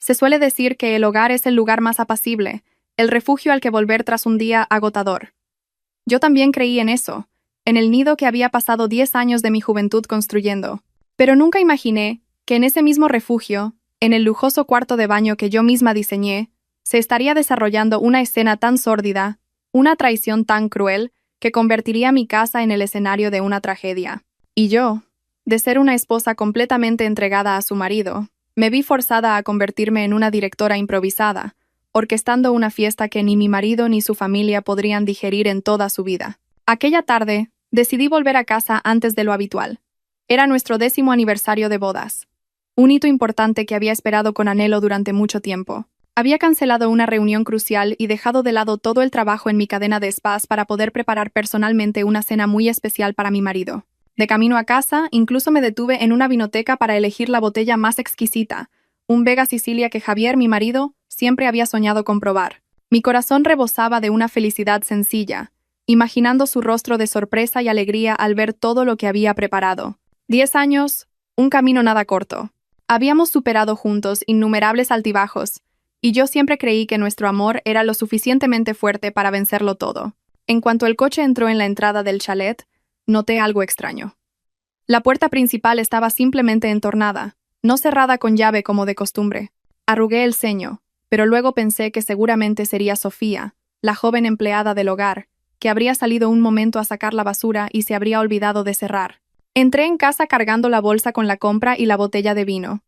Se suele decir que el hogar es el lugar más apacible, el refugio al que volver tras un día agotador. Yo también creí en eso, en el nido que había pasado 10 años de mi juventud construyendo. Pero nunca imaginé que en ese mismo refugio, en el lujoso cuarto de baño que yo misma diseñé, se estaría desarrollando una escena tan sórdida, una traición tan cruel, que convertiría mi casa en el escenario de una tragedia. Y yo, de ser una esposa completamente entregada a su marido, me vi forzada a convertirme en una directora improvisada, orquestando una fiesta que ni mi marido ni su familia podrían digerir en toda su vida. Aquella tarde, decidí volver a casa antes de lo habitual. Era nuestro 10º aniversario de bodas. Un hito importante que había esperado con anhelo durante mucho tiempo. Había cancelado una reunión crucial y dejado de lado todo el trabajo en mi cadena de spas para poder preparar personalmente una cena muy especial para mi marido. De camino a casa, incluso me detuve en una vinoteca para elegir la botella más exquisita, un Vega Sicilia que Javier, mi marido, siempre había soñado con probar. Mi corazón rebosaba de una felicidad sencilla, imaginando su rostro de sorpresa y alegría al ver todo lo que había preparado. 10 años, un camino nada corto. Habíamos superado juntos innumerables altibajos, y yo siempre creí que nuestro amor era lo suficientemente fuerte para vencerlo todo. En cuanto el coche entró en la entrada del chalet, noté algo extraño. La puerta principal estaba simplemente entornada, no cerrada con llave como de costumbre. Arrugué el ceño, pero luego pensé que seguramente sería Sofía, la joven empleada del hogar, que habría salido un momento a sacar la basura y se habría olvidado de cerrar. Entré en casa cargando la bolsa con la compra y la botella de vino.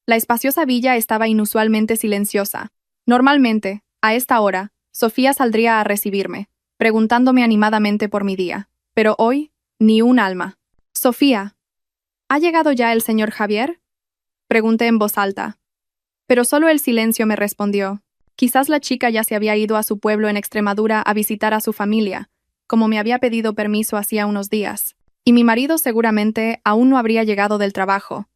La espaciosa villa estaba inusualmente silenciosa. Normalmente, a esta hora, Sofía saldría a recibirme, preguntándome animadamente por mi día. Pero hoy, ni un alma. Sofía, ¿ha llegado ya el señor Javier? Pregunté en voz alta. Pero solo el silencio me respondió. Quizás la chica ya se había ido a su pueblo en Extremadura a visitar a su familia, como me había pedido permiso hacía unos días. Y mi marido seguramente aún no habría llegado del trabajo.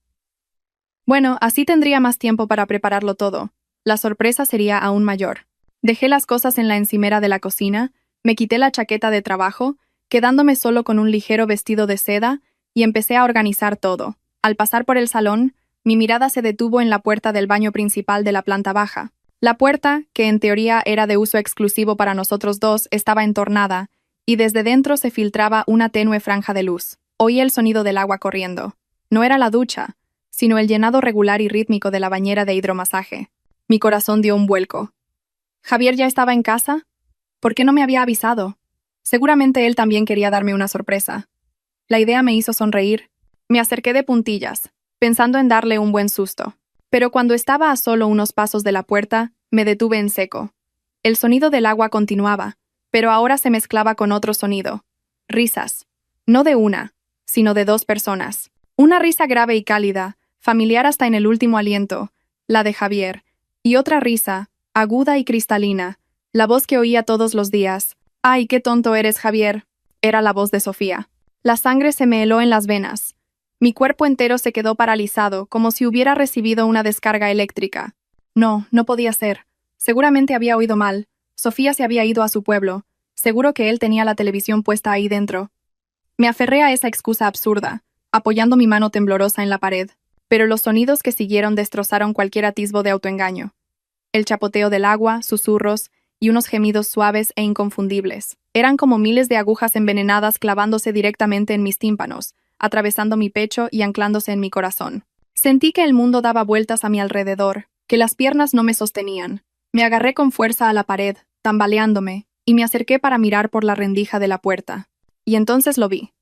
Bueno, así tendría más tiempo para prepararlo todo. La sorpresa sería aún mayor. Dejé las cosas en la encimera de la cocina, me quité la chaqueta de trabajo, quedándome solo con un ligero vestido de seda, y empecé a organizar todo. Al pasar por el salón, mi mirada se detuvo en la puerta del baño principal de la planta baja. La puerta, que en teoría era de uso exclusivo para nosotros dos, estaba entornada, y desde dentro se filtraba una tenue franja de luz. Oí el sonido del agua corriendo. No era la ducha, sino el llenado regular y rítmico de la bañera de hidromasaje. Mi corazón dio un vuelco. ¿Javier ya estaba en casa? ¿Por qué no me había avisado? Seguramente él también quería darme una sorpresa. La idea me hizo sonreír. Me acerqué de puntillas, pensando en darle un buen susto. Pero cuando estaba a solo unos pasos de la puerta, me detuve en seco. El sonido del agua continuaba, pero ahora se mezclaba con otro sonido. Risas. No de una, sino de 2 personas. Una risa grave y cálida, familiar hasta en el último aliento, la de Javier, y otra risa, aguda y cristalina, la voz que oía todos los días. «¡Ay, qué tonto eres, Javier!», era la voz de Sofía. La sangre se me heló en las venas. Mi cuerpo entero se quedó paralizado, como si hubiera recibido una descarga eléctrica. No, no podía ser. Seguramente había oído mal. Sofía se había ido a su pueblo. Seguro que él tenía la televisión puesta ahí dentro. Me aferré a esa excusa absurda, apoyando mi mano temblorosa en la pared, pero los sonidos que siguieron destrozaron cualquier atisbo de autoengaño. El chapoteo del agua, susurros y unos gemidos suaves e inconfundibles. Eran como miles de agujas envenenadas clavándose directamente en mis tímpanos, atravesando mi pecho y anclándose en mi corazón. Sentí que el mundo daba vueltas a mi alrededor, que las piernas no me sostenían. Me agarré con fuerza a la pared, tambaleándome, y me acerqué para mirar por la rendija de la puerta. Y entonces lo vi.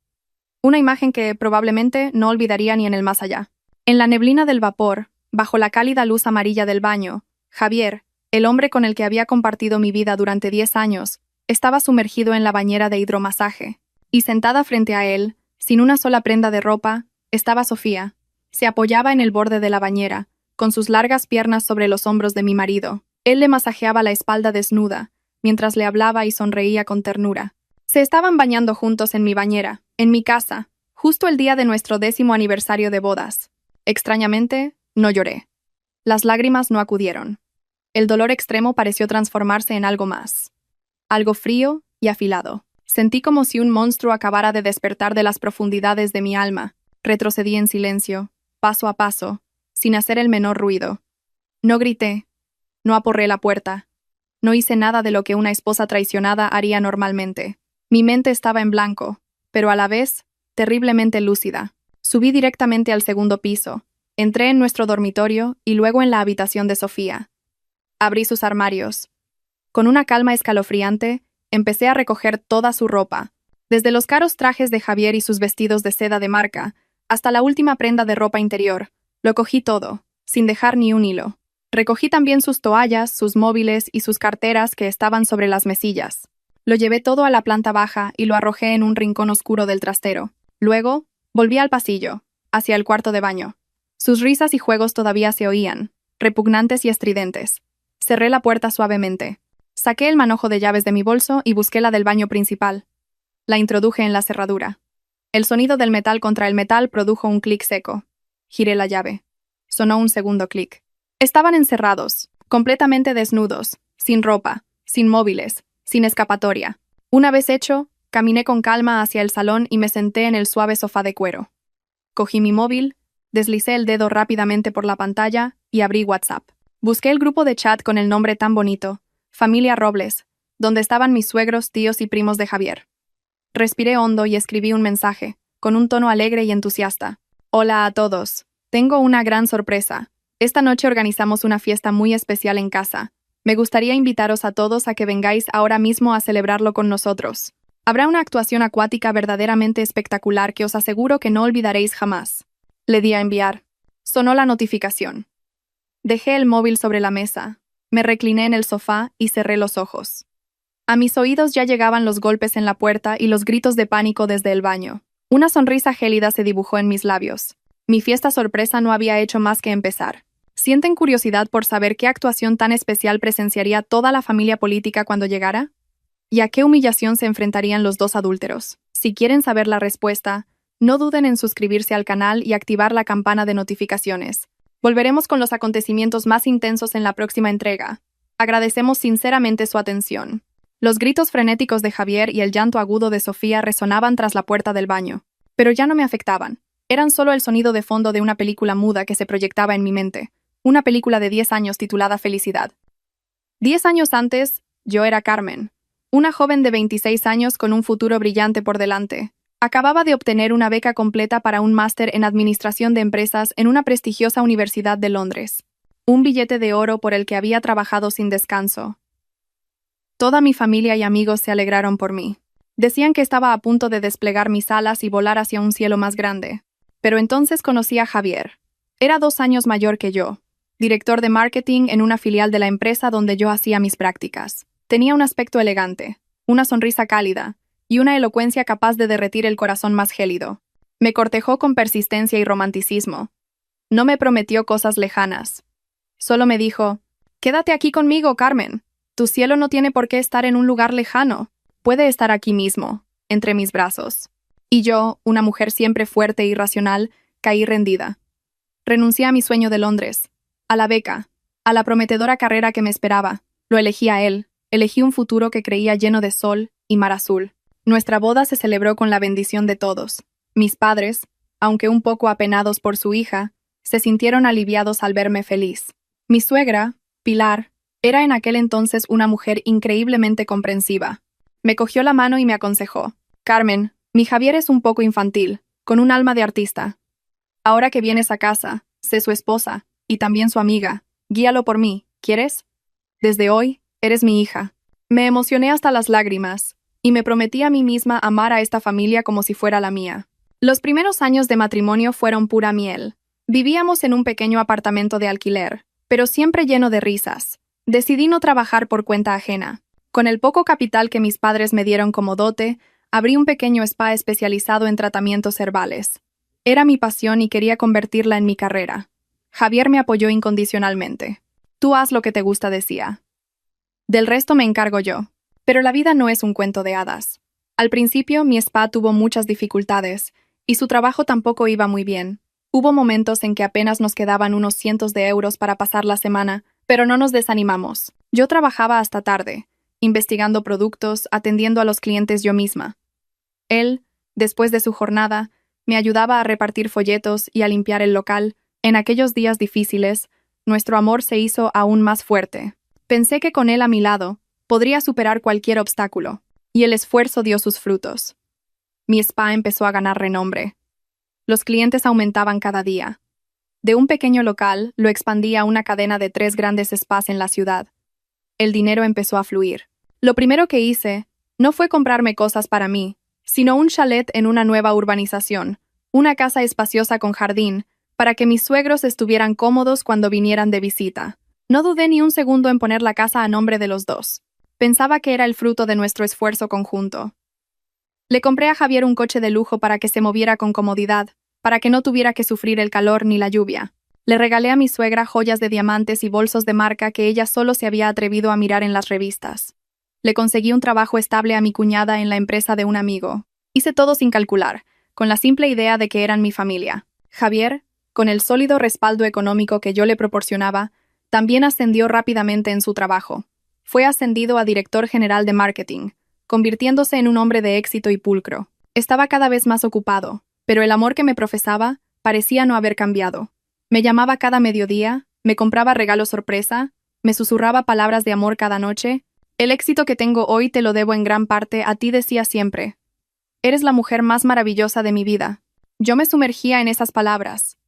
Una imagen que probablemente no olvidaría ni en el más allá. En la neblina del vapor, bajo la cálida luz amarilla del baño, Javier, el hombre con el que había compartido mi vida durante 10 años, estaba sumergido en la bañera de hidromasaje. Y sentada frente a él, sin una sola prenda de ropa, estaba Sofía. Se apoyaba en el borde de la bañera, con sus largas piernas sobre los hombros de mi marido. Él le masajeaba la espalda desnuda, mientras le hablaba y sonreía con ternura. Se estaban bañando juntos en mi bañera, en mi casa, justo el día de nuestro 10º aniversario de bodas. Extrañamente, no lloré. Las lágrimas no acudieron. El dolor extremo pareció transformarse en algo más. Algo frío y afilado. Sentí como si un monstruo acabara de despertar de las profundidades de mi alma. Retrocedí en silencio, paso a paso, sin hacer el menor ruido. No grité, no aporré la puerta, no hice nada de lo que una esposa traicionada haría normalmente. Mi mente estaba en blanco, pero a la vez, terriblemente lúcida. Subí directamente al segundo piso, entré en nuestro dormitorio y luego en la habitación de Sofía. Abrí sus armarios. Con una calma escalofriante, empecé a recoger toda su ropa, desde los caros trajes de Javier y sus vestidos de seda de marca, hasta la última prenda de ropa interior. Lo cogí todo, sin dejar ni un hilo. Recogí también sus toallas, sus móviles y sus carteras que estaban sobre las mesillas. Lo llevé todo a la planta baja y lo arrojé en un rincón oscuro del trastero. Luego, volví al pasillo, hacia el cuarto de baño. Sus risas y juegos todavía se oían, repugnantes y estridentes. Cerré la puerta suavemente. Saqué el manojo de llaves de mi bolso y busqué la del baño principal. La introduje en la cerradura. El sonido del metal contra el metal produjo un clic seco. Giré la llave. Sonó un segundo clic. Estaban encerrados, completamente desnudos, sin ropa, sin móviles, sin escapatoria. Una vez hecho, caminé con calma hacia el salón y me senté en el suave sofá de cuero. Cogí mi móvil, deslicé el dedo rápidamente por la pantalla y abrí WhatsApp. Busqué el grupo de chat con el nombre tan bonito, Familia Robles, donde estaban mis suegros, tíos y primos de Javier. Respiré hondo y escribí un mensaje, con un tono alegre y entusiasta. Hola a todos. Tengo una gran sorpresa. Esta noche organizamos una fiesta muy especial en casa. Me gustaría invitaros a todos a que vengáis ahora mismo a celebrarlo con nosotros. Habrá una actuación acuática verdaderamente espectacular que os aseguro que no olvidaréis jamás. Le di a enviar. Sonó la notificación. Dejé el móvil sobre la mesa, me recliné en el sofá y cerré los ojos. A mis oídos ya llegaban los golpes en la puerta y los gritos de pánico desde el baño. Una sonrisa gélida se dibujó en mis labios. Mi fiesta sorpresa no había hecho más que empezar. ¿Sienten curiosidad por saber qué actuación tan especial presenciaría toda la familia política cuando llegara? ¿Y a qué humillación se enfrentarían los dos adúlteros? Si quieren saber la respuesta, no duden en suscribirse al canal y activar la campana de notificaciones. Volveremos con los acontecimientos más intensos en la próxima entrega. Agradecemos sinceramente su atención. Los gritos frenéticos de Javier y el llanto agudo de Sofía resonaban tras la puerta del baño, pero ya no me afectaban. Eran solo el sonido de fondo de una película muda que se proyectaba en mi mente, una película de 10 años titulada Felicidad. 10 años antes, yo era Carmen, una joven de 26 años con un futuro brillante por delante. Acababa de obtener una beca completa para un máster en Administración de Empresas en una prestigiosa universidad de Londres. Un billete de oro por el que había trabajado sin descanso. Toda mi familia y amigos se alegraron por mí. Decían que estaba a punto de desplegar mis alas y volar hacia un cielo más grande. Pero entonces conocí a Javier. Era 2 años mayor que yo, director de marketing en una filial de la empresa donde yo hacía mis prácticas. Tenía un aspecto elegante, una sonrisa cálida, y una elocuencia capaz de derretir el corazón más gélido. Me cortejó con persistencia y romanticismo. No me prometió cosas lejanas. Solo me dijo, «Quédate aquí conmigo, Carmen. Tu cielo no tiene por qué estar en un lugar lejano. Puede estar aquí mismo, entre mis brazos». Y yo, una mujer siempre fuerte y racional, caí rendida. Renuncié a mi sueño de Londres, a la beca, a la prometedora carrera que me esperaba. Lo elegí a él. Elegí un futuro que creía lleno de sol y mar azul. Nuestra boda se celebró con la bendición de todos. Mis padres, aunque un poco apenados por su hija, se sintieron aliviados al verme feliz. Mi suegra, Pilar, era en aquel entonces una mujer increíblemente comprensiva. Me cogió la mano y me aconsejó. «Carmen, mi Javier es un poco infantil, con un alma de artista. Ahora que vienes a casa, sé su esposa, y también su amiga. Guíalo por mí, ¿quieres? Desde hoy, eres mi hija». Me emocioné hasta las lágrimas, y me prometí a mí misma amar a esta familia como si fuera la mía. Los primeros años de matrimonio fueron pura miel. Vivíamos en un pequeño apartamento de alquiler, pero siempre lleno de risas. Decidí no trabajar por cuenta ajena. Con el poco capital que mis padres me dieron como dote, abrí un pequeño spa especializado en tratamientos herbales. Era mi pasión y quería convertirla en mi carrera. Javier me apoyó incondicionalmente. «Tú haz lo que te gusta», decía. «Del resto me encargo yo». Pero la vida no es un cuento de hadas. Al principio, mi spa tuvo muchas dificultades, y su trabajo tampoco iba muy bien. Hubo momentos en que apenas nos quedaban unos cientos de euros para pasar la semana, pero no nos desanimamos. Yo trabajaba hasta tarde, investigando productos, atendiendo a los clientes yo misma. Él, después de su jornada, me ayudaba a repartir folletos y a limpiar el local. En aquellos días difíciles, nuestro amor se hizo aún más fuerte. Pensé que con él a mi lado, podría superar cualquier obstáculo, y el esfuerzo dio sus frutos. Mi spa empezó a ganar renombre. Los clientes aumentaban cada día. De un pequeño local, lo expandí a una cadena de 3 grandes spas en la ciudad. El dinero empezó a fluir. Lo primero que hice no fue comprarme cosas para mí, sino un chalet en una nueva urbanización, una casa espaciosa con jardín, para que mis suegros estuvieran cómodos cuando vinieran de visita. No dudé ni un segundo en poner la casa a nombre de los dos. Pensaba que era el fruto de nuestro esfuerzo conjunto. Le compré a Javier un coche de lujo para que se moviera con comodidad, para que no tuviera que sufrir el calor ni la lluvia. Le regalé a mi suegra joyas de diamantes y bolsos de marca que ella solo se había atrevido a mirar en las revistas. Le conseguí un trabajo estable a mi cuñada en la empresa de un amigo. Hice todo sin calcular, con la simple idea de que eran mi familia. Javier, con el sólido respaldo económico que yo le proporcionaba, también ascendió rápidamente en su trabajo. Fue ascendido a director general de marketing, convirtiéndose en un hombre de éxito y pulcro. Estaba cada vez más ocupado, pero el amor que me profesaba parecía no haber cambiado. Me llamaba cada mediodía, me compraba regalos sorpresa, me susurraba palabras de amor cada noche. El éxito que tengo hoy te lo debo en gran parte a ti, decía siempre. Eres la mujer más maravillosa de mi vida. Yo me sumergía en esas palabras.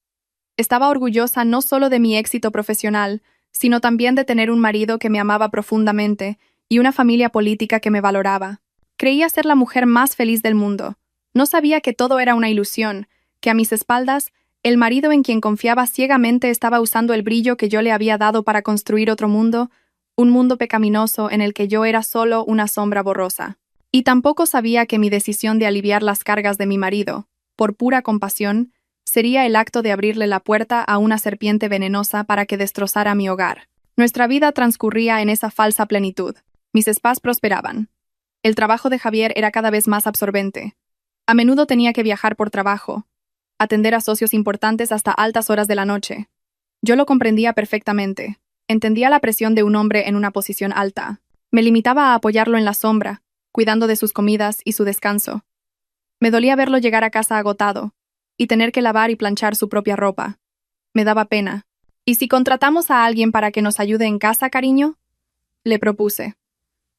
Estaba orgullosa no solo de mi éxito profesional, sino también de tener un marido que me amaba profundamente y una familia política que me valoraba. Creía ser la mujer más feliz del mundo. No sabía que todo era una ilusión, que a mis espaldas, el marido en quien confiaba ciegamente estaba usando el brillo que yo le había dado para construir otro mundo, un mundo pecaminoso en el que yo era solo una sombra borrosa. Y tampoco sabía que mi decisión de aliviar las cargas de mi marido, por pura compasión, sería el acto de abrirle la puerta a una serpiente venenosa para que destrozara mi hogar. Nuestra vida transcurría en esa falsa plenitud. Mis spas prosperaban. El trabajo de Javier era cada vez más absorbente. A menudo tenía que viajar por trabajo, atender a socios importantes hasta altas horas de la noche. Yo lo comprendía perfectamente. Entendía la presión de un hombre en una posición alta. Me limitaba a apoyarlo en la sombra, cuidando de sus comidas y su descanso. Me dolía verlo llegar a casa agotado y tener que lavar y planchar su propia ropa. Me daba pena. ¿Y si contratamos a alguien para que nos ayude en casa, cariño? Le propuse.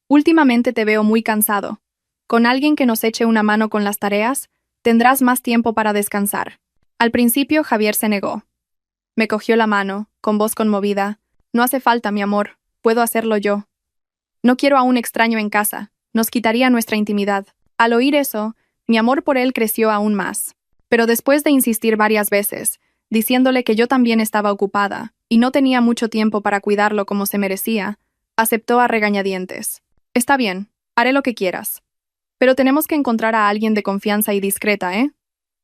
Últimamente te veo muy cansado. Con alguien que nos eche una mano con las tareas, tendrás más tiempo para descansar. Al principio, Javier se negó. Me cogió la mano, con voz conmovida. No hace falta, mi amor. Puedo hacerlo yo. No quiero a un extraño en casa. Nos quitaría nuestra intimidad. Al oír eso, mi amor por él creció aún más. Pero después de insistir varias veces, diciéndole que yo también estaba ocupada y no tenía mucho tiempo para cuidarlo como se merecía, aceptó a regañadientes. Está bien, haré lo que quieras. Pero tenemos que encontrar a alguien de confianza y discreta, ¿eh?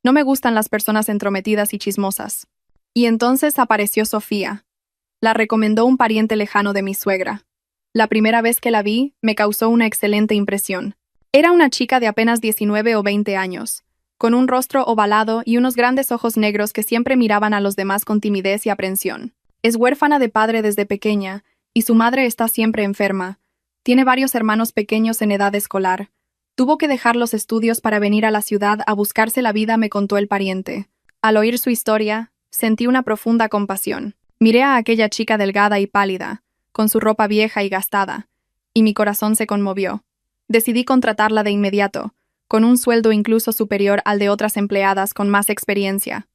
No me gustan las personas entrometidas y chismosas. Y entonces apareció Sofía. La recomendó un pariente lejano de mi suegra. La primera vez que la vi, me causó una excelente impresión. Era una chica de apenas 19 o 20 años, con un rostro ovalado y unos grandes ojos negros que siempre miraban a los demás con timidez y aprensión. Es huérfana de padre desde pequeña, y su madre está siempre enferma. Tiene varios hermanos pequeños en edad escolar. Tuvo que dejar los estudios para venir a la ciudad a buscarse la vida, me contó el pariente. Al oír su historia, sentí una profunda compasión. Miré a aquella chica delgada y pálida, con su ropa vieja y gastada, y mi corazón se conmovió. Decidí contratarla de inmediato, con un sueldo incluso superior al de otras empleadas con más experiencia.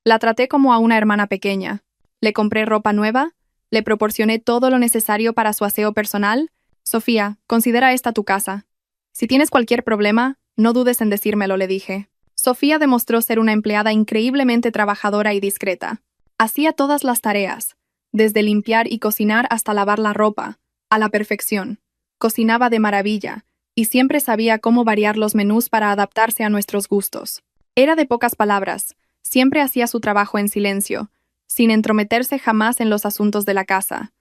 La traté como a una hermana pequeña. Le compré ropa nueva, le proporcioné todo lo necesario para su aseo personal. Sofía, considera esta tu casa. Si tienes cualquier problema, no dudes en decírmelo, le dije. Sofía demostró ser una empleada increíblemente trabajadora y discreta. Hacía todas las tareas, desde limpiar y cocinar hasta lavar la ropa, a la perfección. Cocinaba de maravilla, y siempre sabía cómo variar los menús para adaptarse a nuestros gustos. Era de pocas palabras, siempre hacía su trabajo en silencio, sin entrometerse jamás en los asuntos de la casa.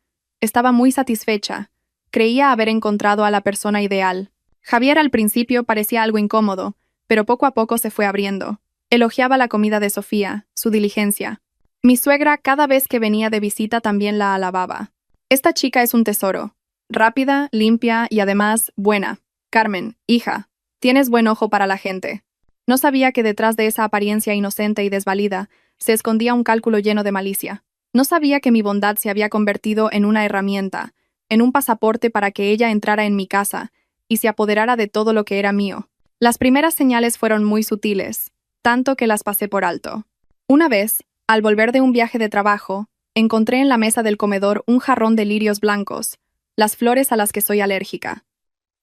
Estaba muy satisfecha. Creía haber encontrado a la persona ideal. Javier al principio parecía algo incómodo, pero poco a poco se fue abriendo. Elogiaba la comida de Sofía, su diligencia. Mi suegra cada vez que venía de visita también la alababa. Esta chica es un tesoro. Rápida, limpia y además buena. Carmen, hija, tienes buen ojo para la gente. No sabía que detrás de esa apariencia inocente y desvalida se escondía un cálculo lleno de malicia. No sabía que mi bondad se había convertido en una herramienta, en un pasaporte para que ella entrara en mi casa y se apoderara de todo lo que era mío. Las primeras señales fueron muy sutiles, tanto que las pasé por alto. Una vez, al volver de un viaje de trabajo, encontré en la mesa del comedor un jarrón de lirios blancos, las flores a las que soy alérgica.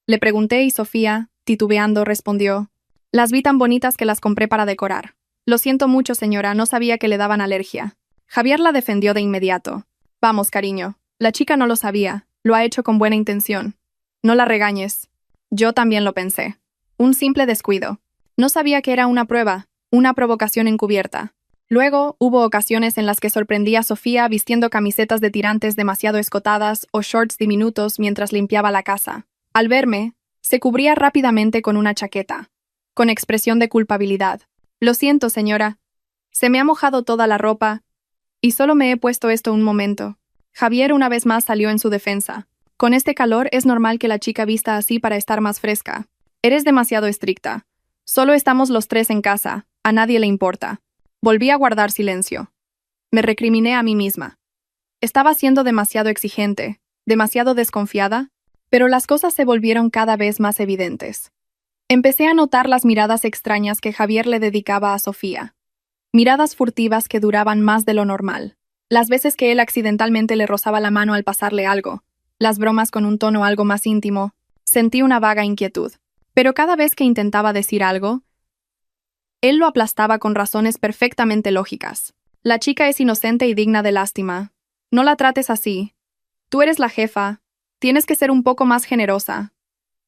Le pregunté y Sofía, titubeando, respondió: «Las vi tan bonitas que las compré para decorar». «Lo siento mucho, señora, no sabía que le daban alergia». Javier la defendió de inmediato. «Vamos, cariño, la chica no lo sabía, lo ha hecho con buena intención. No la regañes». Yo también lo pensé. Un simple descuido. No sabía que era una prueba, una provocación encubierta. Luego, hubo ocasiones en las que sorprendí a Sofía vistiendo camisetas de tirantes demasiado escotadas o shorts diminutos mientras limpiaba la casa. Al verme, se cubría rápidamente con una chaqueta, con expresión de culpabilidad. «Lo siento, señora. Se me ha mojado toda la ropa y solo me he puesto esto un momento». Javier una vez más salió en su defensa. «Con este calor es normal que la chica vista así para estar más fresca. Eres demasiado estricta. Solo estamos los tres en casa, a nadie le importa». Volví a guardar silencio. Me recriminé a mí misma. Estaba siendo demasiado exigente, demasiado desconfiada, pero las cosas se volvieron cada vez más evidentes. Empecé a notar las miradas extrañas que Javier le dedicaba a Sofía. Miradas furtivas que duraban más de lo normal. Las veces que él accidentalmente le rozaba la mano al pasarle algo, las bromas con un tono algo más íntimo, sentí una vaga inquietud. Pero cada vez que intentaba decir algo, él lo aplastaba con razones perfectamente lógicas. «La chica es inocente y digna de lástima. No la trates así. Tú eres la jefa. Tienes que ser un poco más generosa.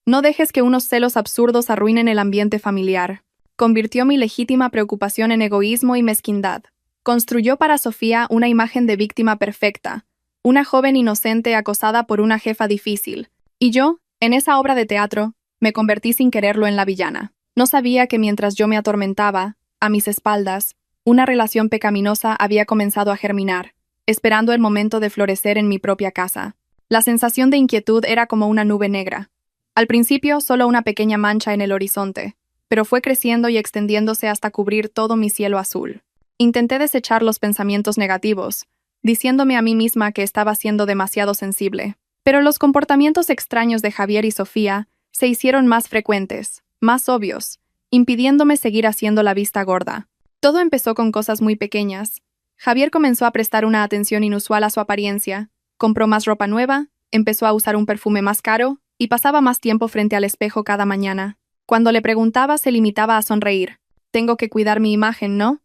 No dejes que unos celos absurdos arruinen el ambiente familiar». Convirtió mi legítima preocupación en egoísmo y mezquindad. Construyó para Sofía una imagen de víctima perfecta, una joven inocente acosada por una jefa difícil. Y yo, en esa obra de teatro, me convertí sin quererlo en la villana. No sabía que mientras yo me atormentaba, a mis espaldas, una relación pecaminosa había comenzado a germinar, esperando el momento de florecer en mi propia casa. La sensación de inquietud era como una nube negra. Al principio, solo una pequeña mancha en el horizonte, pero fue creciendo y extendiéndose hasta cubrir todo mi cielo azul. Intenté desechar los pensamientos negativos, diciéndome a mí misma que estaba siendo demasiado sensible. Pero los comportamientos extraños de Javier y Sofía se hicieron más frecuentes, más obvios, impidiéndome seguir haciendo la vista gorda. Todo empezó con cosas muy pequeñas. Javier comenzó a prestar una atención inusual a su apariencia, compró más ropa nueva, empezó a usar un perfume más caro y pasaba más tiempo frente al espejo cada mañana. Cuando le preguntaba, se limitaba a sonreír. «Tengo que cuidar mi imagen, ¿no?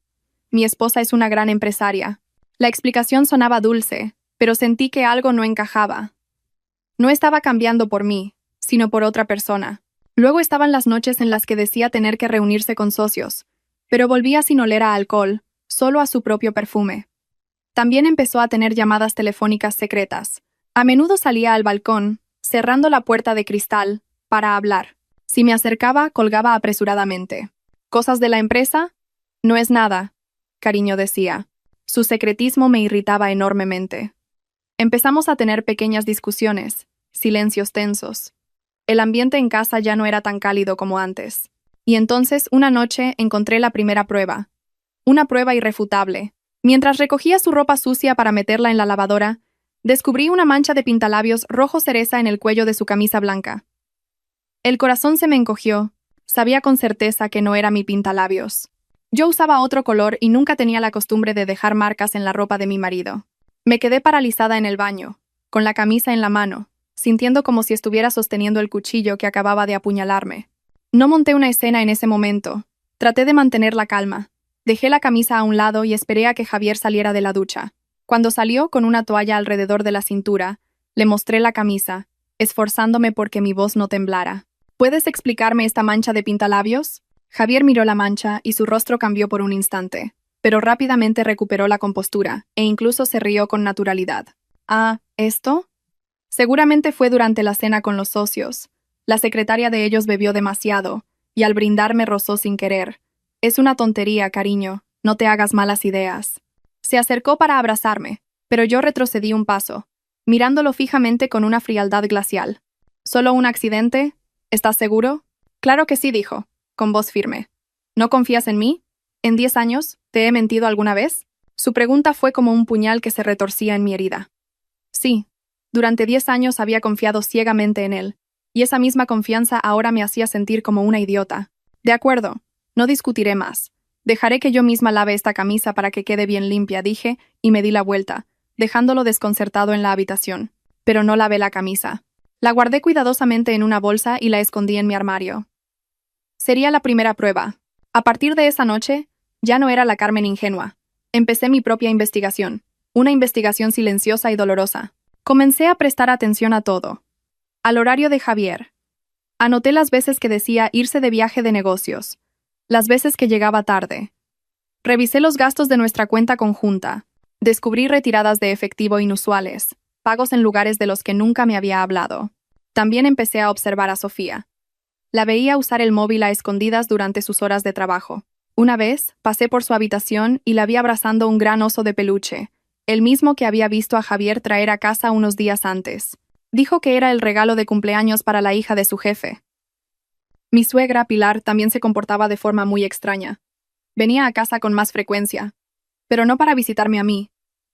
Mi esposa es una gran empresaria». La explicación sonaba dulce, pero sentí que algo no encajaba. No estaba cambiando por mí, sino por otra persona. Luego estaban las noches en las que decía tener que reunirse con socios, pero volvía sin oler a alcohol, solo a su propio perfume. También empezó a tener llamadas telefónicas secretas. A menudo salía al balcón, cerrando la puerta de cristal, para hablar. Si me acercaba, colgaba apresuradamente. «¿Cosas de la empresa?» «No es nada», cariño decía. Su secretismo me irritaba enormemente. Empezamos a tener pequeñas discusiones, silencios tensos. El ambiente en casa ya no era tan cálido como antes. Y entonces, una noche, encontré la primera prueba. Una prueba irrefutable. Mientras recogía su ropa sucia para meterla en la lavadora, descubrí una mancha de pintalabios rojo cereza en el cuello de su camisa blanca. El corazón se me encogió. Sabía con certeza que no era mi pintalabios. Yo usaba otro color y nunca tenía la costumbre de dejar marcas en la ropa de mi marido. Me quedé paralizada en el baño, con la camisa en la mano, sintiendo como si estuviera sosteniendo el cuchillo que acababa de apuñalarme. No monté una escena en ese momento. Traté de mantener la calma. Dejé la camisa a un lado y esperé a que Javier saliera de la ducha. Cuando salió con una toalla alrededor de la cintura, le mostré la camisa, esforzándome porque mi voz no temblara. «¿Puedes explicarme esta mancha de pintalabios?» Javier miró la mancha y su rostro cambió por un instante, pero rápidamente recuperó la compostura e incluso se rió con naturalidad. «Ah, ¿esto?» Seguramente fue durante la cena con los socios. La secretaria de ellos bebió demasiado, y al brindar me rozó sin querer. «Es una tontería, cariño, no te hagas malas ideas». Se acercó para abrazarme, pero yo retrocedí un paso, mirándolo fijamente con una frialdad glacial. «¿Solo un accidente? ¿Estás seguro?» «Claro que sí», dijo, con voz firme. «¿No confías en mí? ¿En 10 años te he mentido alguna vez?» Su pregunta fue como un puñal que se retorcía en mi herida. Sí, durante 10 años había confiado ciegamente en él, y esa misma confianza ahora me hacía sentir como una idiota. De acuerdo, no discutiré más. Dejaré que yo misma lave esta camisa para que quede bien limpia, dije, y me di la vuelta, dejándolo desconcertado en la habitación. Pero no lavé la camisa. La guardé cuidadosamente en una bolsa y la escondí en mi armario. Sería la primera prueba. A partir de esa noche, ya no era la Carmen ingenua. Empecé mi propia investigación, una investigación silenciosa y dolorosa. Comencé a prestar atención a todo. Al horario de Javier. Anoté las veces que decía irse de viaje de negocios, las veces que llegaba tarde. Revisé los gastos de nuestra cuenta conjunta. Descubrí retiradas de efectivo inusuales, pagos en lugares de los que nunca me había hablado. También empecé a observar a Sofía. La veía usar el móvil a escondidas durante sus horas de trabajo. Una vez, pasé por su habitación y la vi abrazando un gran oso de peluche, el mismo que había visto a Javier traer a casa unos días antes. Dijo que era el regalo de cumpleaños para la hija de su jefe. Mi suegra, Pilar, también se comportaba de forma muy extraña. Venía a casa con más frecuencia, pero no para visitarme a mí,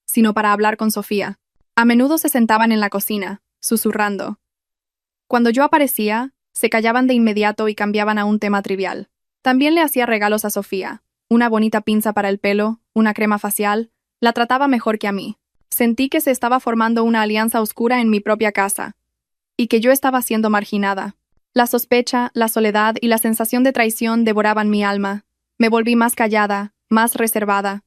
sino para hablar con Sofía. A menudo se sentaban en la cocina, susurrando. Cuando yo aparecía, se callaban de inmediato y cambiaban a un tema trivial. También le hacía regalos a Sofía, una bonita pinza para el pelo, una crema facial, la trataba mejor que a mí. Sentí que se estaba formando una alianza oscura en mi propia casa, y que yo estaba siendo marginada. La sospecha, la soledad y la sensación de traición devoraban mi alma. Me volví más callada, más reservada.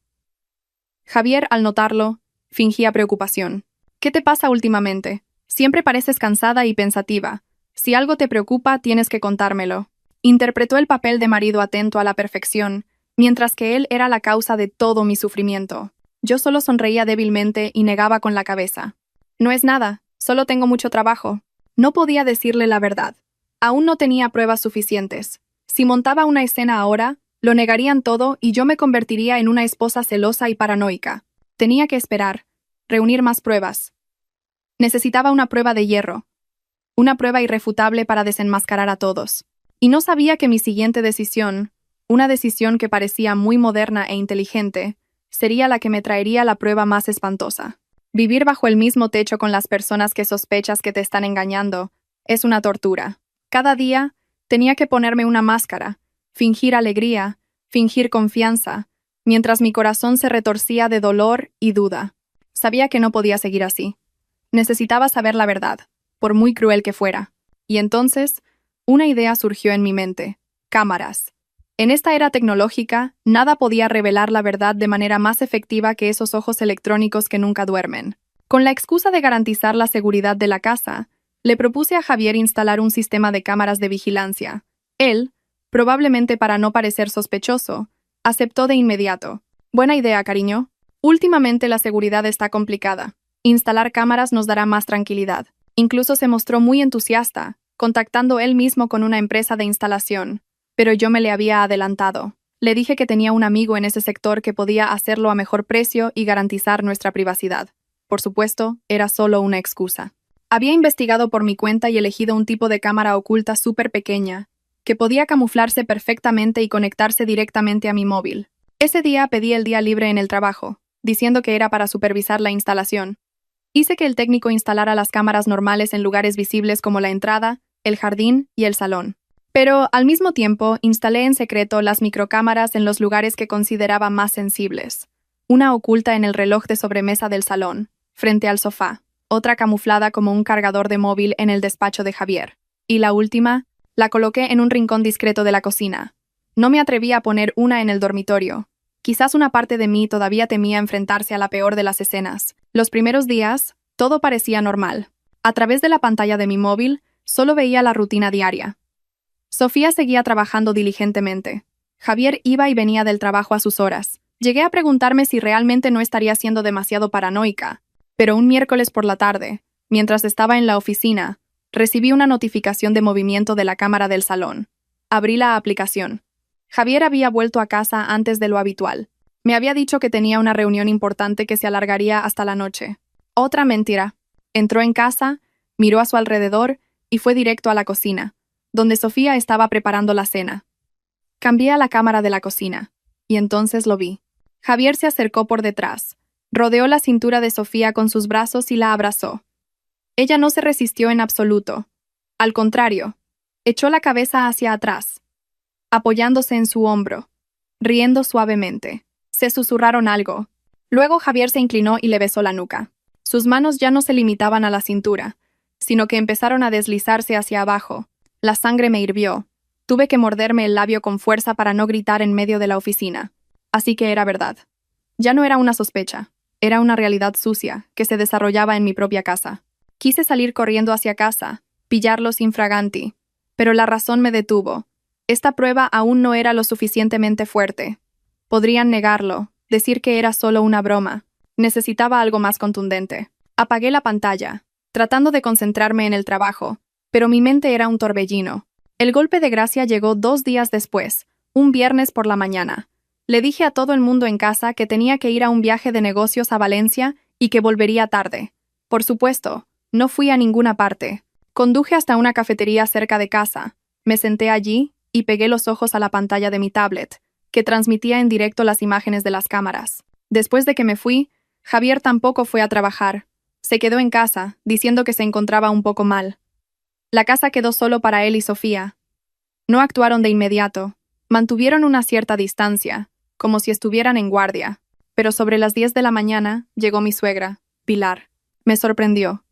Javier, al notarlo, fingía preocupación. ¿Qué te pasa últimamente? Siempre pareces cansada y pensativa. Si algo te preocupa, tienes que contármelo. Interpretó el papel de marido atento a la perfección, mientras que él era la causa de todo mi sufrimiento. Yo solo sonreía débilmente y negaba con la cabeza. No es nada, solo tengo mucho trabajo. No podía decirle la verdad. Aún no tenía pruebas suficientes. Si montaba una escena ahora, lo negarían todo y yo me convertiría en una esposa celosa y paranoica. Tenía que esperar, reunir más pruebas. Necesitaba una prueba de hierro. Una prueba irrefutable para desenmascarar a todos. Y no sabía que mi siguiente decisión, una decisión que parecía muy moderna e inteligente, sería la que me traería la prueba más espantosa. Vivir bajo el mismo techo con las personas que sospechas que te están engañando es una tortura. Cada día tenía que ponerme una máscara, fingir alegría, fingir confianza, mientras mi corazón se retorcía de dolor y duda. Sabía que no podía seguir así. Necesitaba saber la verdad, por muy cruel que fuera. Y entonces, una idea surgió en mi mente. Cámaras. En esta era tecnológica, nada podía revelar la verdad de manera más efectiva que esos ojos electrónicos que nunca duermen. Con la excusa de garantizar la seguridad de la casa, le propuse a Javier instalar un sistema de cámaras de vigilancia. Él, probablemente para no parecer sospechoso, aceptó de inmediato. Buena idea, cariño. Últimamente la seguridad está complicada. Instalar cámaras nos dará más tranquilidad. Incluso se mostró muy entusiasta, contactando él mismo con una empresa de instalación. Pero yo me le había adelantado. Le dije que tenía un amigo en ese sector que podía hacerlo a mejor precio y garantizar nuestra privacidad. Por supuesto, era solo una excusa. Había investigado por mi cuenta y elegido un tipo de cámara oculta súper pequeña, que podía camuflarse perfectamente y conectarse directamente a mi móvil. Ese día pedí el día libre en el trabajo, diciendo que era para supervisar la instalación. Hice que el técnico instalara las cámaras normales en lugares visibles como la entrada, el jardín y el salón. Pero, al mismo tiempo, instalé en secreto las microcámaras en los lugares que consideraba más sensibles. Una oculta en el reloj de sobremesa del salón, frente al sofá, otra camuflada como un cargador de móvil en el despacho de Javier. Y la última, la coloqué en un rincón discreto de la cocina. No me atreví a poner una en el dormitorio. Quizás una parte de mí todavía temía enfrentarse a la peor de las escenas. Los primeros días, todo parecía normal. A través de la pantalla de mi móvil, solo veía la rutina diaria. Sofía seguía trabajando diligentemente. Javier iba y venía del trabajo a sus horas. Llegué a preguntarme si realmente no estaría siendo demasiado paranoica. Pero un miércoles por la tarde, mientras estaba en la oficina, recibí una notificación de movimiento de la cámara del salón. Abrí la aplicación. Javier había vuelto a casa antes de lo habitual. Me había dicho que tenía una reunión importante que se alargaría hasta la noche. Otra mentira. Entró en casa, miró a su alrededor y fue directo a la cocina, donde Sofía estaba preparando la cena. Cambié a la cámara de la cocina, y entonces lo vi. Javier se acercó por detrás, rodeó la cintura de Sofía con sus brazos y la abrazó. Ella no se resistió en absoluto. Al contrario, echó la cabeza hacia atrás, apoyándose en su hombro, riendo suavemente. Se susurraron algo. Luego Javier se inclinó y le besó la nuca. Sus manos ya no se limitaban a la cintura, sino que empezaron a deslizarse hacia abajo. La sangre me hirvió. Tuve que morderme el labio con fuerza para no gritar en medio de la oficina. Así que era verdad. Ya no era una sospecha. Era una realidad sucia que se desarrollaba en mi propia casa. Quise salir corriendo hacia casa, pillarlos infraganti, pero la razón me detuvo. Esta prueba aún no era lo suficientemente fuerte. Podrían negarlo, decir que era solo una broma. Necesitaba algo más contundente. Apagué la pantalla, tratando de concentrarme en el trabajo, pero mi mente era un torbellino. El golpe de gracia llegó 2 días después, un viernes por la mañana. Le dije a todo el mundo en casa que tenía que ir a un viaje de negocios a Valencia y que volvería tarde. Por supuesto, no fui a ninguna parte. Conduje hasta una cafetería cerca de casa. Me senté allí y pegué los ojos a la pantalla de mi tablet, que transmitía en directo las imágenes de las cámaras. Después de que me fui, Javier tampoco fue a trabajar. Se quedó en casa, diciendo que se encontraba un poco mal. La casa quedó solo para él y Sofía. No actuaron de inmediato. Mantuvieron una cierta distancia, como si estuvieran en guardia. Pero sobre las 10 de la mañana llegó mi suegra, Pilar. Me sorprendió.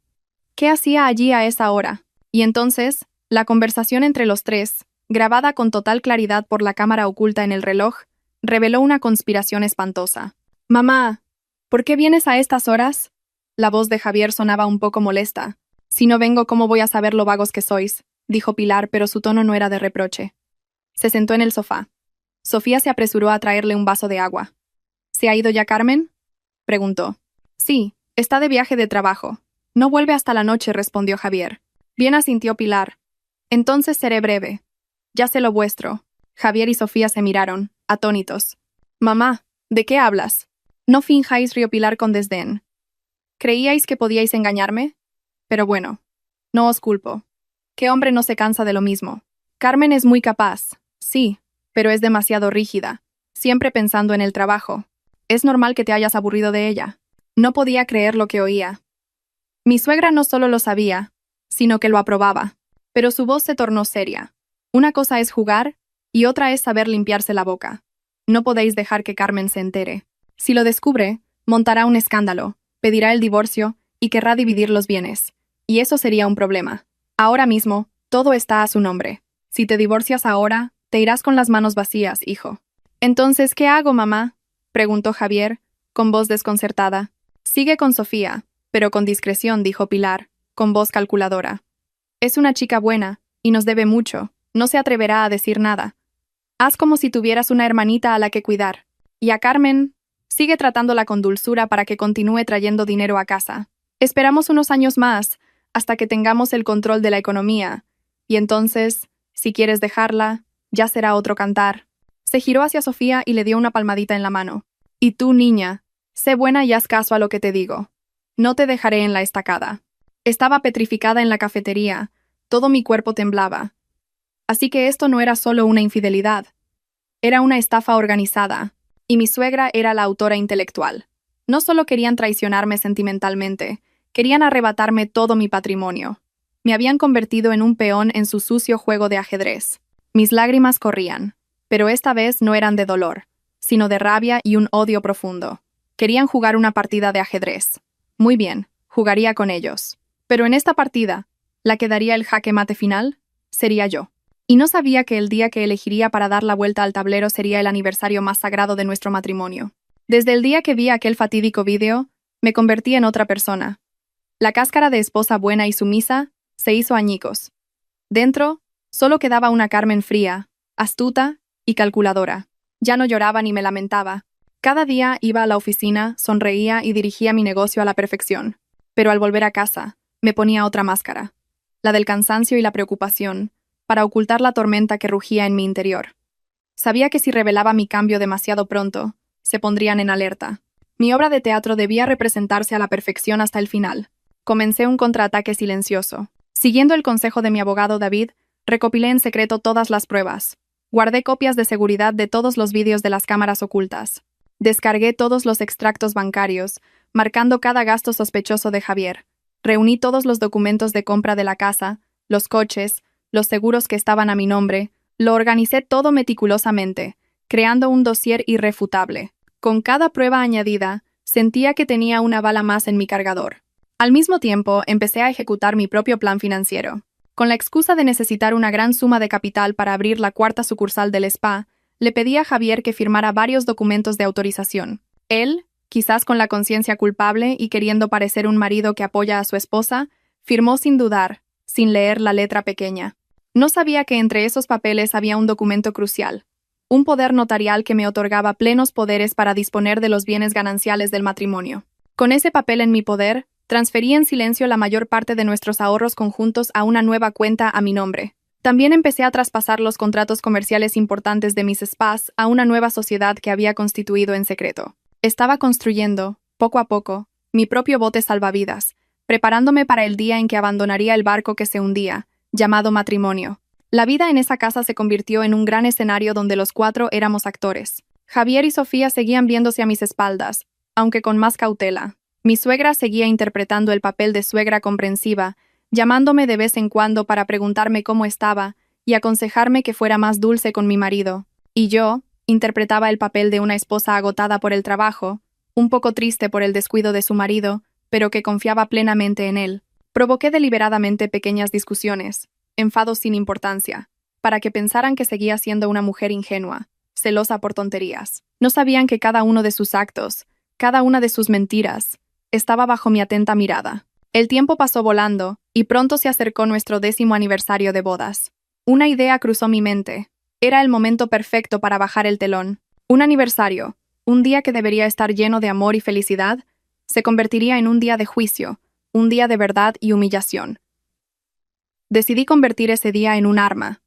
¿Qué hacía allí a esa hora? Y entonces, la conversación entre los tres, grabada con total claridad por la cámara oculta en el reloj, reveló una conspiración espantosa. «Mamá, ¿por qué vienes a estas horas?» La voz de Javier sonaba un poco molesta. «Si no vengo, ¿cómo voy a saber lo vagos que sois?», dijo Pilar, pero su tono no era de reproche. Se sentó en el sofá. Sofía se apresuró a traerle un vaso de agua. «¿Se ha ido ya Carmen?», preguntó. «Sí, está de viaje de trabajo. No vuelve hasta la noche», respondió Javier. «Bien», asintió Pilar. «Entonces seré breve. Ya sé lo vuestro». Javier y Sofía se miraron, atónitos. «Mamá, ¿de qué hablas?» «No finjáis», rió Pilar con desdén. «¿Creíais que podíais engañarme? Pero bueno, no os culpo. ¿Qué hombre no se cansa de lo mismo? Carmen es muy capaz, sí, pero es demasiado rígida, siempre pensando en el trabajo. Es normal que te hayas aburrido de ella». No podía creer lo que oía. Mi suegra no solo lo sabía, sino que lo aprobaba. Pero su voz se tornó seria. Una cosa es jugar, y otra es saber limpiarse la boca. No podéis dejar que Carmen se entere. Si lo descubre, montará un escándalo, pedirá el divorcio y querrá dividir los bienes. Y eso sería un problema. Ahora mismo, todo está a su nombre. Si te divorcias ahora, te irás con las manos vacías, hijo. «Entonces, ¿qué hago, mamá?», preguntó Javier, con voz desconcertada. «Sigue con Sofía, pero con discreción», dijo Pilar, con voz calculadora. «Es una chica buena, y nos debe mucho. No se atreverá a decir nada. Haz como si tuvieras una hermanita a la que cuidar. Y a Carmen, sigue tratándola con dulzura para que continúe trayendo dinero a casa. Esperamos unos años más, hasta que tengamos el control de la economía. Y entonces, si quieres dejarla, ya será otro cantar». Se giró hacia Sofía y le dio una palmadita en la mano. «Y tú, niña, sé buena y haz caso a lo que te digo. No te dejaré en la estacada». Estaba petrificada en la cafetería. Todo mi cuerpo temblaba. Así que esto no era solo una infidelidad. Era una estafa organizada. Y mi suegra era la autora intelectual. No solo querían traicionarme sentimentalmente, querían arrebatarme todo mi patrimonio. Me habían convertido en un peón en su sucio juego de ajedrez. Mis lágrimas corrían, pero esta vez no eran de dolor, sino de rabia y un odio profundo. Querían jugar una partida de ajedrez. Muy bien, jugaría con ellos. Pero en esta partida, la que daría el jaque mate final, sería yo. Y no sabía que el día que elegiría para dar la vuelta al tablero sería el aniversario más sagrado de nuestro matrimonio. Desde el día que vi aquel fatídico vídeo, me convertí en otra persona. La cáscara de esposa buena y sumisa se hizo añicos. Dentro, solo quedaba una Carmen fría, astuta y calculadora. Ya no lloraba ni me lamentaba. Cada día iba a la oficina, sonreía y dirigía mi negocio a la perfección. Pero al volver a casa, me ponía otra máscara, la del cansancio y la preocupación, para ocultar la tormenta que rugía en mi interior. Sabía que si revelaba mi cambio demasiado pronto, se pondrían en alerta. Mi obra de teatro debía representarse a la perfección hasta el final. Comencé un contraataque silencioso. Siguiendo el consejo de mi abogado David, recopilé en secreto todas las pruebas. Guardé copias de seguridad de todos los vídeos de las cámaras ocultas. Descargué todos los extractos bancarios, marcando cada gasto sospechoso de Javier. Reuní todos los documentos de compra de la casa, los coches, los seguros que estaban a mi nombre, lo organicé todo meticulosamente, creando un dossier irrefutable. Con cada prueba añadida, sentía que tenía una bala más en mi cargador. Al mismo tiempo, empecé a ejecutar mi propio plan financiero. Con la excusa de necesitar una gran suma de capital para abrir la cuarta sucursal del spa, le pedí a Javier que firmara varios documentos de autorización. Él, quizás con la conciencia culpable y queriendo parecer un marido que apoya a su esposa, firmó sin dudar, sin leer la letra pequeña. No sabía que entre esos papeles había un documento crucial, un poder notarial que me otorgaba plenos poderes para disponer de los bienes gananciales del matrimonio. Con ese papel en mi poder, transferí en silencio la mayor parte de nuestros ahorros conjuntos a una nueva cuenta a mi nombre. También empecé a traspasar los contratos comerciales importantes de mis spas a una nueva sociedad que había constituido en secreto. Estaba construyendo, poco a poco, mi propio bote salvavidas, preparándome para el día en que abandonaría el barco que se hundía, llamado matrimonio. La vida en esa casa se convirtió en un gran escenario donde los cuatro éramos actores. Javier y Sofía seguían viéndose a mis espaldas, aunque con más cautela. Mi suegra seguía interpretando el papel de suegra comprensiva, llamándome de vez en cuando para preguntarme cómo estaba y aconsejarme que fuera más dulce con mi marido. Y yo interpretaba el papel de una esposa agotada por el trabajo, un poco triste por el descuido de su marido, pero que confiaba plenamente en él. Provoqué deliberadamente pequeñas discusiones, enfados sin importancia, para que pensaran que seguía siendo una mujer ingenua, celosa por tonterías. No sabían que cada uno de sus actos, cada una de sus mentiras, estaba bajo mi atenta mirada. El tiempo pasó volando, y pronto se acercó nuestro 10º aniversario de bodas. Una idea cruzó mi mente. Era el momento perfecto para bajar el telón. Un aniversario, un día que debería estar lleno de amor y felicidad, se convertiría en un día de juicio, un día de verdad y humillación. Decidí convertir ese día en un arma.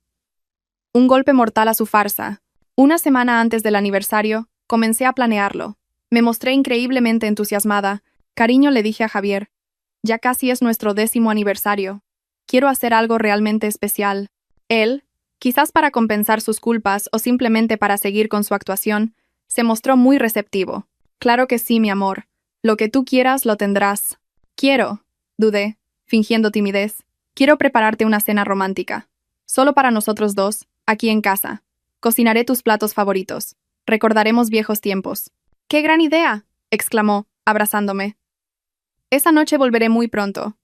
Un golpe mortal a su farsa. Una semana antes del aniversario, comencé a planearlo. Me mostré increíblemente entusiasmada. Cariño, le dije a Javier, ya casi es nuestro 10º aniversario. Quiero hacer algo realmente especial. Él, quizás para compensar sus culpas o simplemente para seguir con su actuación, se mostró muy receptivo. Claro que sí, mi amor. Lo que tú quieras lo tendrás. Quiero, dudé, fingiendo timidez. Quiero prepararte una cena romántica. Solo para nosotros dos, aquí en casa. Cocinaré tus platos favoritos. Recordaremos viejos tiempos. ¡Qué gran idea!, exclamó, abrazándome. Esa noche volveré muy pronto.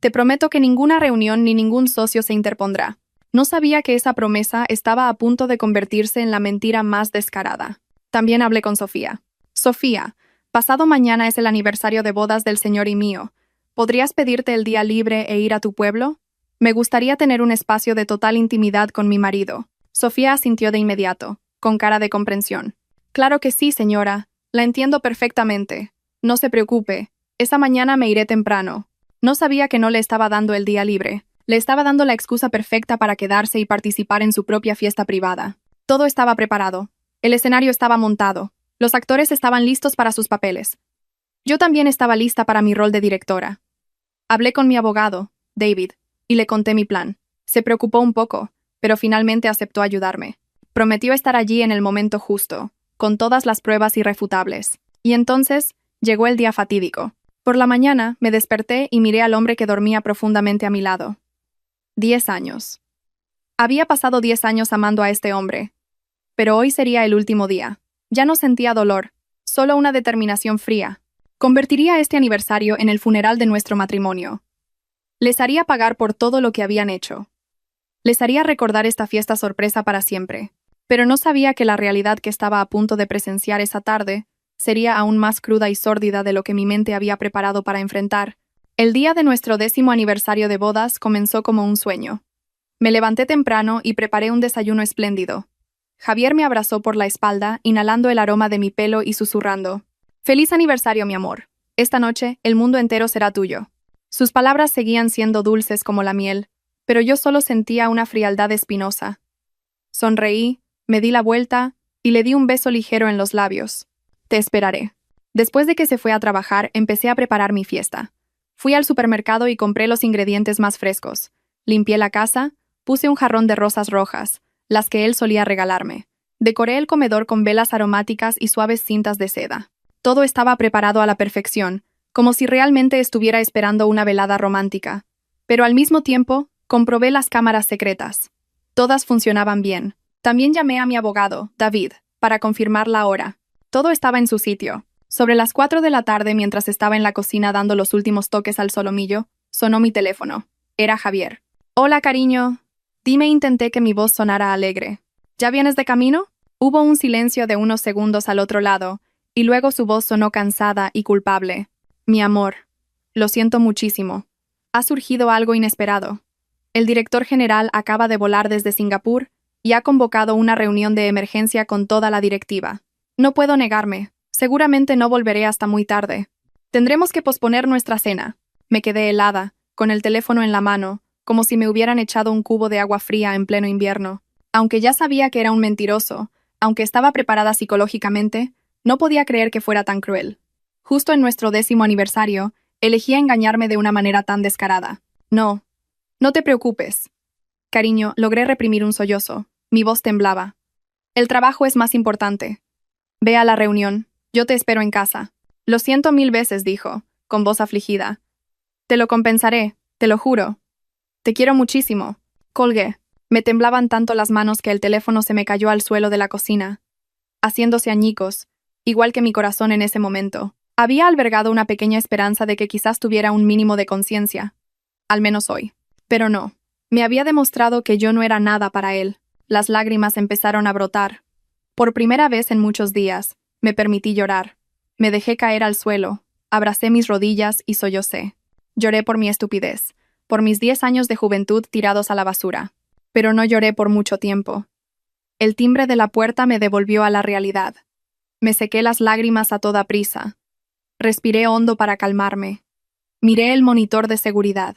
Te prometo que ninguna reunión ni ningún socio se interpondrá. No sabía que esa promesa estaba a punto de convertirse en la mentira más descarada. También hablé con Sofía. Sofía, pasado mañana es el aniversario de bodas del señor y mío. ¿Podrías pedirte el día libre e ir a tu pueblo? Me gustaría tener un espacio de total intimidad con mi marido. Sofía asintió de inmediato, con cara de comprensión. Claro que sí, señora. La entiendo perfectamente. No se preocupe. Esa mañana me iré temprano. No sabía que no le estaba dando el día libre. Le estaba dando la excusa perfecta para quedarse y participar en su propia fiesta privada. Todo estaba preparado. El escenario estaba montado. Los actores estaban listos para sus papeles. Yo también estaba lista para mi rol de directora. Hablé con mi abogado, David, y le conté mi plan. Se preocupó un poco, pero finalmente aceptó ayudarme. Prometió estar allí en el momento justo, con todas las pruebas irrefutables. Y entonces llegó el día fatídico. Por la mañana me desperté y miré al hombre que dormía profundamente a mi lado. 10 años. Había pasado 10 años amando a este hombre. Pero hoy sería el último día. Ya no sentía dolor, solo una determinación fría. Convertiría este aniversario en el funeral de nuestro matrimonio. Les haría pagar por todo lo que habían hecho. Les haría recordar esta fiesta sorpresa para siempre. Pero no sabía que la realidad que estaba a punto de presenciar esa tarde sería aún más cruda y sórdida de lo que mi mente había preparado para enfrentar. El día de nuestro 10º aniversario de bodas comenzó como un sueño. Me levanté temprano y preparé un desayuno espléndido. Javier me abrazó por la espalda, inhalando el aroma de mi pelo y susurrando: «Feliz aniversario, mi amor. Esta noche, el mundo entero será tuyo». Sus palabras seguían siendo dulces como la miel, pero yo solo sentía una frialdad espinosa. Sonreí, me di la vuelta y le di un beso ligero en los labios. «Te esperaré». Después de que se fue a trabajar, empecé a preparar mi fiesta. Fui al supermercado y compré los ingredientes más frescos. Limpié la casa, puse un jarrón de rosas rojas, las que él solía regalarme. Decoré el comedor con velas aromáticas y suaves cintas de seda. Todo estaba preparado a la perfección, como si realmente estuviera esperando una velada romántica. Pero al mismo tiempo, comprobé las cámaras secretas. Todas funcionaban bien. También llamé a mi abogado, David, para confirmar la hora. Todo estaba en su sitio. Sobre las 4 de la tarde, mientras estaba en la cocina dando los últimos toques al solomillo, sonó mi teléfono. Era Javier. Hola, cariño. Dime, intenté que mi voz sonara alegre. ¿Ya vienes de camino? Hubo un silencio de unos segundos al otro lado, y luego su voz sonó cansada y culpable. Mi amor. Lo siento muchísimo. Ha surgido algo inesperado. El director general acaba de volar desde Singapur y ha convocado una reunión de emergencia con toda la directiva. No puedo negarme. Seguramente no volveré hasta muy tarde. Tendremos que posponer nuestra cena. Me quedé helada, con el teléfono en la mano, como si me hubieran echado un cubo de agua fría en pleno invierno. Aunque ya sabía que era un mentiroso, aunque estaba preparada psicológicamente, no podía creer que fuera tan cruel. Justo en nuestro 10º aniversario, elegía engañarme de una manera tan descarada. No. No te preocupes. Cariño, logré reprimir un sollozo. Mi voz temblaba. El trabajo es más importante. Ve a la reunión. Yo te espero en casa. Lo siento 1000 veces, dijo, con voz afligida. Te lo compensaré, te lo juro. Te quiero muchísimo. Colgué. Me temblaban tanto las manos que el teléfono se me cayó al suelo de la cocina, haciéndose añicos, igual que mi corazón en ese momento. Había albergado una pequeña esperanza de que quizás tuviera un mínimo de conciencia. Al menos hoy. Pero no. Me había demostrado que yo no era nada para él. Las lágrimas empezaron a brotar. Por primera vez en muchos días, me permití llorar. Me dejé caer al suelo, abracé mis rodillas y sollocé. Lloré por mi estupidez, por mis 10 años de juventud tirados a la basura. Pero no lloré por mucho tiempo. El timbre de la puerta me devolvió a la realidad. Me sequé las lágrimas a toda prisa. Respiré hondo para calmarme. Miré el monitor de seguridad.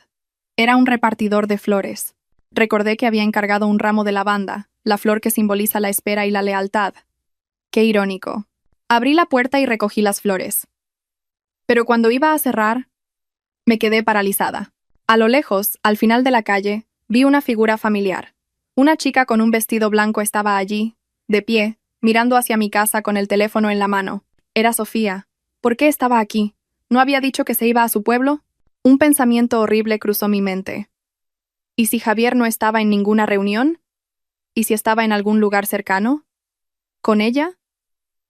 Era un repartidor de flores. Recordé que había encargado un ramo de lavanda, la flor que simboliza la espera y la lealtad. Qué irónico. Abrí la puerta y recogí las flores. Pero cuando iba a cerrar, me quedé paralizada. A lo lejos, al final de la calle, vi una figura familiar. Una chica con un vestido blanco estaba allí, de pie, mirando hacia mi casa con el teléfono en la mano. Era Sofía. ¿Por qué estaba aquí? ¿No había dicho que se iba a su pueblo? Un pensamiento horrible cruzó mi mente. ¿Y si Javier no estaba en ninguna reunión? ¿Y si estaba en algún lugar cercano? ¿Con ella?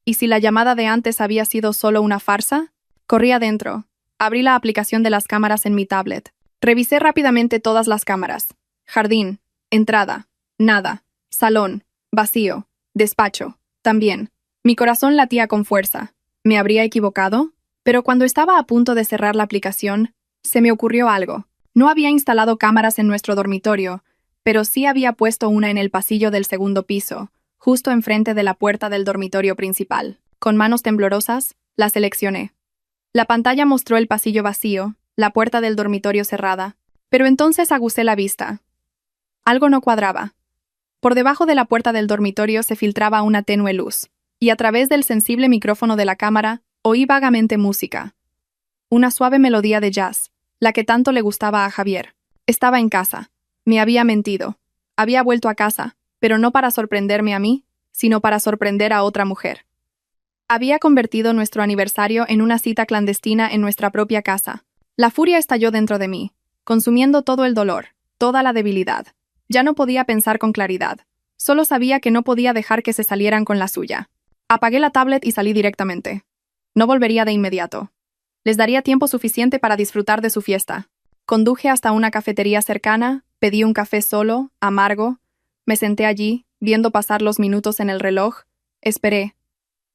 ¿Y si la llamada de antes había sido solo una farsa? Corrí adentro. Abrí la aplicación de las cámaras en mi tablet. Revisé rápidamente todas las cámaras. Jardín, entrada, nada, salón, vacío, despacho, también. Mi corazón latía con fuerza. ¿Me habría equivocado? Pero cuando estaba a punto de cerrar la aplicación, se me ocurrió algo. No había instalado cámaras en nuestro dormitorio, pero sí había puesto una en el pasillo del segundo piso, justo enfrente de la puerta del dormitorio principal. Con manos temblorosas, la seleccioné. La pantalla mostró el pasillo vacío, la puerta del dormitorio cerrada, pero entonces aguzé la vista. Algo no cuadraba. Por debajo de la puerta del dormitorio se filtraba una tenue luz, y a través del sensible micrófono de la cámara oí vagamente música. Una suave melodía de jazz, la que tanto le gustaba a Javier. Estaba en casa. Me había mentido. Había vuelto a casa, pero no para sorprenderme a mí, sino para sorprender a otra mujer. Había convertido nuestro aniversario en una cita clandestina en nuestra propia casa. La furia estalló dentro de mí, consumiendo todo el dolor, toda la debilidad. Ya no podía pensar con claridad. Solo sabía que no podía dejar que se salieran con la suya. Apagué la tablet y salí directamente. No volvería de inmediato. Les daría tiempo suficiente para disfrutar de su fiesta. Conduje hasta una cafetería cercana, pedí un café solo, amargo. Me senté allí, viendo pasar los minutos en el reloj. Esperé.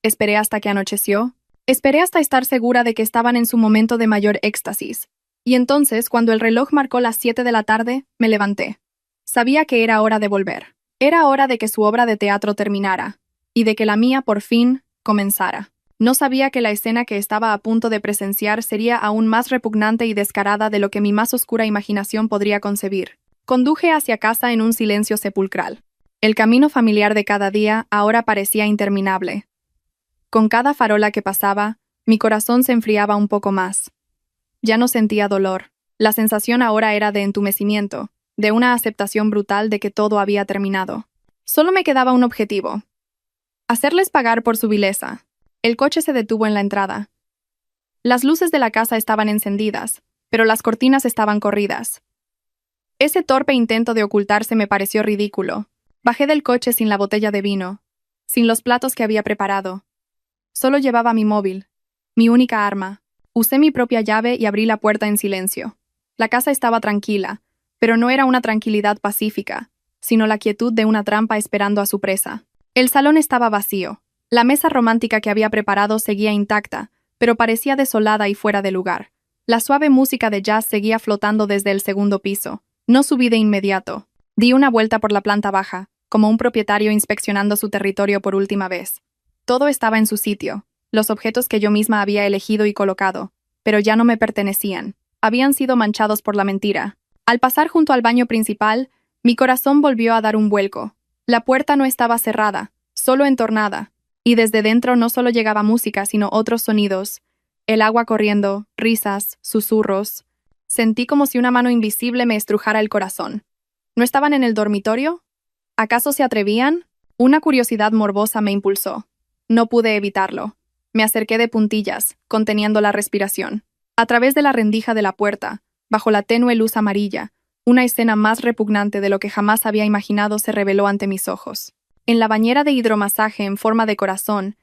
Esperé hasta que anocheció. Esperé hasta estar segura de que estaban en su momento de mayor éxtasis. Y entonces, cuando el reloj marcó las 7 de la tarde, me levanté. Sabía que era hora de volver. Era hora de que su obra de teatro terminara, y de que la mía, por fin, comenzara. No sabía que la escena que estaba a punto de presenciar sería aún más repugnante y descarada de lo que mi más oscura imaginación podría concebir. Conduje hacia casa en un silencio sepulcral. El camino familiar de cada día ahora parecía interminable. Con cada farola que pasaba, mi corazón se enfriaba un poco más. Ya no sentía dolor. La sensación ahora era de entumecimiento, de una aceptación brutal de que todo había terminado. Solo me quedaba un objetivo: Hacerles pagar por su vileza. El coche se detuvo en la entrada. Las luces de la casa estaban encendidas, pero las cortinas estaban corridas. Ese torpe intento de ocultarse me pareció ridículo. Bajé del coche sin la botella de vino, sin los platos que había preparado. Solo llevaba mi móvil, mi única arma. Usé mi propia llave y abrí la puerta en silencio. La casa estaba tranquila, pero no era una tranquilidad pacífica, sino la quietud de una trampa esperando a su presa. El salón estaba vacío. La mesa romántica que había preparado seguía intacta, pero parecía desolada y fuera de lugar. La suave música de jazz seguía flotando desde el segundo piso. No subí de inmediato. Di una vuelta por la planta baja, como un propietario inspeccionando su territorio por última vez. Todo estaba en su sitio, los objetos que yo misma había elegido y colocado, pero ya no me pertenecían. Habían sido manchados por la mentira. Al pasar junto al baño principal, mi corazón volvió a dar un vuelco. La puerta no estaba cerrada, solo entornada, y desde dentro no solo llegaba música, sino otros sonidos. El agua corriendo, risas, susurros. Sentí como si una mano invisible me estrujara el corazón. ¿No estaban en el dormitorio? ¿Acaso se atrevían? Una curiosidad morbosa me impulsó. No pude evitarlo. Me acerqué de puntillas, conteniendo la respiración. A través de la rendija de la puerta, bajo la tenue luz amarilla, una escena más repugnante de lo que jamás había imaginado se reveló ante mis ojos. En la bañera de hidromasaje en forma de corazón,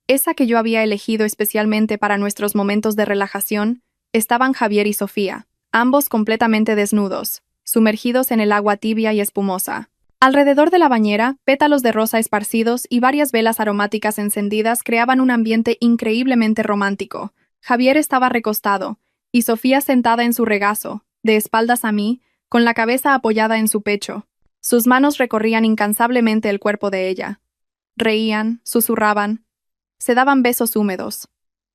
esa que yo había elegido especialmente para nuestros momentos de relajación, estaban Javier y Sofía, ambos completamente desnudos, sumergidos en el agua tibia y espumosa. Alrededor de la bañera, pétalos de rosa esparcidos y varias velas aromáticas encendidas creaban un ambiente increíblemente romántico. Javier estaba recostado, y Sofía sentada en su regazo, de espaldas a mí, con la cabeza apoyada en su pecho. Sus manos recorrían incansablemente el cuerpo de ella. Reían, susurraban, se daban besos húmedos.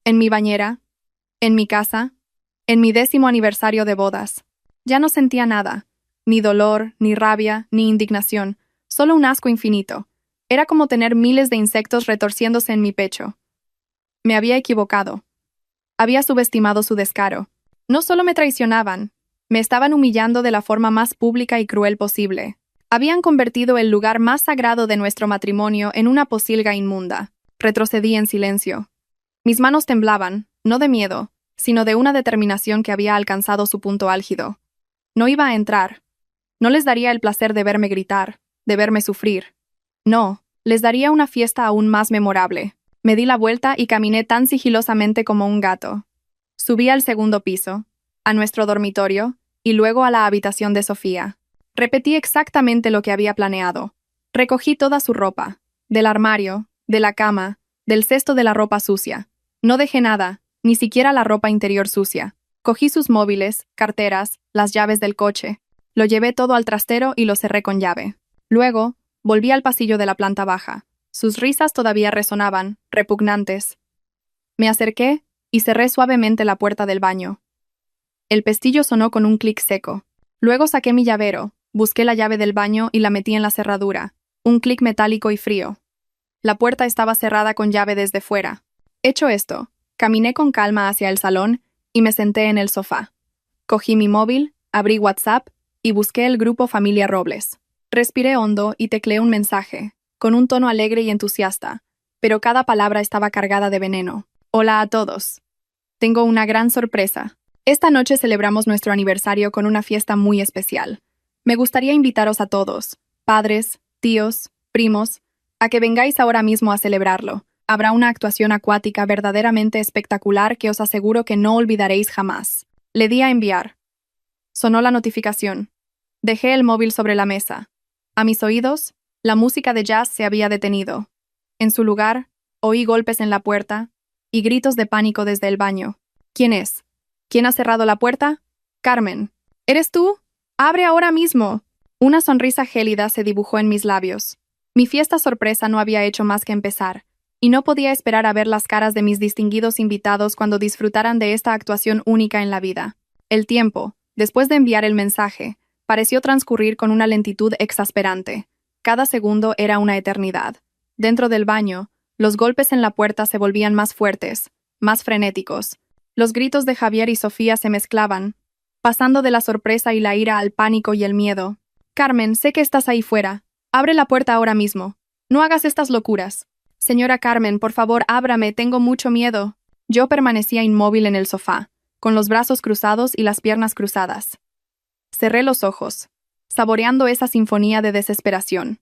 En mi bañera, en mi casa, en mi 10º aniversario de bodas. Ya no sentía nada, ni dolor, ni rabia, ni indignación, solo un asco infinito. Era como tener miles de insectos retorciéndose en mi pecho. Me había equivocado. Había subestimado su descaro. No solo me traicionaban, me estaban humillando de la forma más pública y cruel posible. Habían convertido el lugar más sagrado de nuestro matrimonio en una pocilga inmunda. Retrocedí en silencio. Mis manos temblaban, no de miedo, sino de una determinación que había alcanzado su punto álgido. No iba a entrar. No les daría el placer de verme gritar, de verme sufrir. No, les daría una fiesta aún más memorable. Me di la vuelta y caminé tan sigilosamente como un gato. Subí al segundo piso, a nuestro dormitorio, y luego a la habitación de Sofía. Repetí exactamente lo que había planeado. Recogí toda su ropa, del armario, de la cama, del cesto de la ropa sucia. No dejé nada, ni siquiera la ropa interior sucia. Cogí sus móviles, carteras, las llaves del coche. Lo llevé todo al trastero y lo cerré con llave. Luego, volví al pasillo de la planta baja. Sus risas todavía resonaban, repugnantes. Me acerqué y cerré suavemente la puerta del baño. El pestillo sonó con un clic seco. Luego saqué mi llavero, busqué la llave del baño y la metí en la cerradura. Un clic metálico y frío. La puerta estaba cerrada con llave desde fuera. Hecho esto, caminé con calma hacia el salón y me senté en el sofá. Cogí mi móvil, abrí WhatsApp y busqué el grupo Familia Robles. Respiré hondo y tecleé un mensaje, con un tono alegre y entusiasta, pero cada palabra estaba cargada de veneno. Hola a todos. Tengo una gran sorpresa. Esta noche celebramos nuestro aniversario con una fiesta muy especial. Me gustaría invitaros a todos, padres, tíos, primos, a que vengáis ahora mismo a celebrarlo. Habrá una actuación acuática verdaderamente espectacular que os aseguro que no olvidaréis jamás. Le di a enviar. Sonó la notificación. Dejé el móvil sobre la mesa. A mis oídos, la música de jazz se había detenido. En su lugar, oí golpes en la puerta y gritos de pánico desde el baño. ¿Quién es? ¿Quién ha cerrado la puerta? Carmen. ¿Eres tú? ¡Abre ahora mismo! Una sonrisa gélida se dibujó en mis labios. Mi fiesta sorpresa no había hecho más que empezar, y no podía esperar a ver las caras de mis distinguidos invitados cuando disfrutaran de esta actuación única en la vida. El tiempo, después de enviar el mensaje, pareció transcurrir con una lentitud exasperante. Cada segundo era una eternidad. Dentro del baño, los golpes en la puerta se volvían más fuertes, más frenéticos. Los gritos de Javier y Sofía se mezclaban, pasando de la sorpresa y la ira al pánico y el miedo. Carmen, sé que estás ahí fuera. Abre la puerta ahora mismo. No hagas estas locuras. Señora Carmen, por favor, ábrame, tengo mucho miedo. Yo permanecía inmóvil en el sofá, con los brazos cruzados y las piernas cruzadas. Cerré los ojos, saboreando esa sinfonía de desesperación.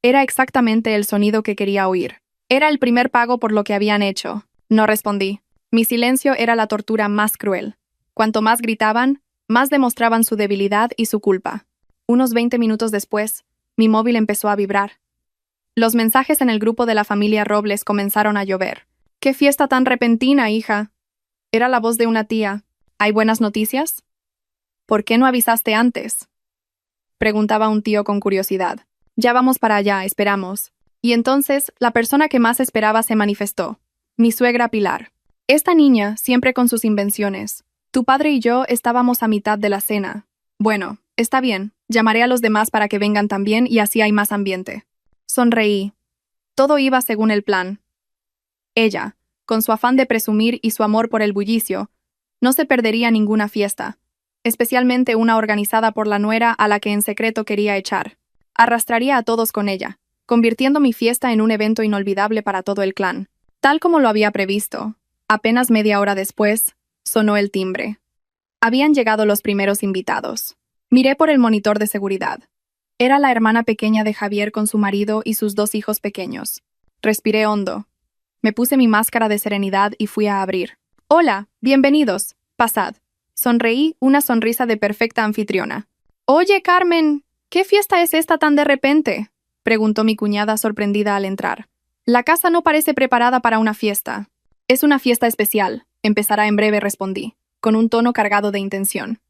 Era exactamente el sonido que quería oír. Era el primer pago por lo que habían hecho. No respondí. Mi silencio era la tortura más cruel. Cuanto más gritaban, más demostraban su debilidad y su culpa. Unos 20 minutos después, mi móvil empezó a vibrar. Los mensajes en el grupo de la familia Robles comenzaron a llover. ¡Qué fiesta tan repentina, hija! Era la voz de una tía. ¿Hay buenas noticias? ¿Por qué no avisaste antes? Preguntaba un tío con curiosidad. Ya vamos para allá, esperamos. Y entonces, la persona que más esperaba se manifestó. Mi suegra Pilar. Esta niña, siempre con sus invenciones. Tu padre y yo estábamos a mitad de la cena. Bueno, está bien, llamaré a los demás para que vengan también y así hay más ambiente. Sonreí. Todo iba según el plan. Ella, con su afán de presumir y su amor por el bullicio, no se perdería ninguna fiesta, especialmente una organizada por la nuera a la que en secreto quería echar. Arrastraría a todos con ella, convirtiendo mi fiesta en un evento inolvidable para todo el clan. Tal como lo había previsto, apenas media hora después, sonó el timbre. Habían llegado los primeros invitados. Miré por el monitor de seguridad. Era la hermana pequeña de Javier con su marido y sus 2 hijos pequeños. Respiré hondo. Me puse mi máscara de serenidad y fui a abrir. «Hola, bienvenidos. Pasad». Sonreí, una sonrisa de perfecta anfitriona. «Oye, Carmen, ¿qué fiesta es esta tan de repente?», preguntó mi cuñada sorprendida al entrar. «La casa no parece preparada para una fiesta». «Es una fiesta especial. Empezará en breve», respondí, con un tono cargado de intención.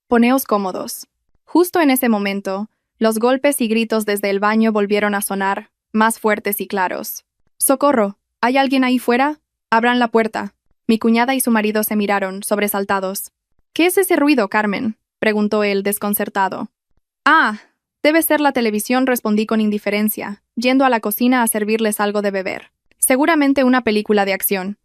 «Poneos cómodos». Justo en ese momento, los golpes y gritos desde el baño volvieron a sonar, más fuertes y claros. «¡Socorro! ¿Hay alguien ahí fuera? Abran la puerta». Mi cuñada y su marido se miraron, sobresaltados. «¿Qué es ese ruido, Carmen?», preguntó él, desconcertado. «Ah, debe ser la televisión», respondí con indiferencia, yendo a la cocina a servirles algo de beber. «Seguramente una película de acción».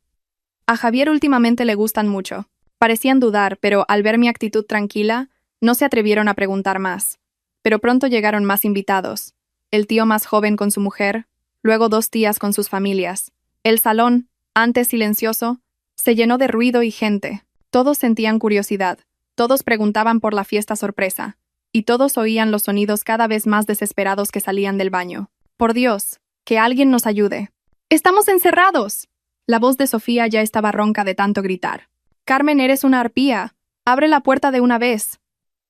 A Javier últimamente le gustan mucho. Parecían dudar, pero al ver mi actitud tranquila, no se atrevieron a preguntar más. Pero pronto llegaron más invitados. El tío más joven con su mujer, luego 2 tías con sus familias. El salón, antes silencioso, se llenó de ruido y gente. Todos sentían curiosidad, todos preguntaban por la fiesta sorpresa, y todos oían los sonidos cada vez más desesperados que salían del baño. «Por Dios, que alguien nos ayude». «¡Estamos encerrados!». La voz de Sofía ya estaba ronca de tanto gritar. «Carmen, eres una arpía. Abre la puerta de una vez».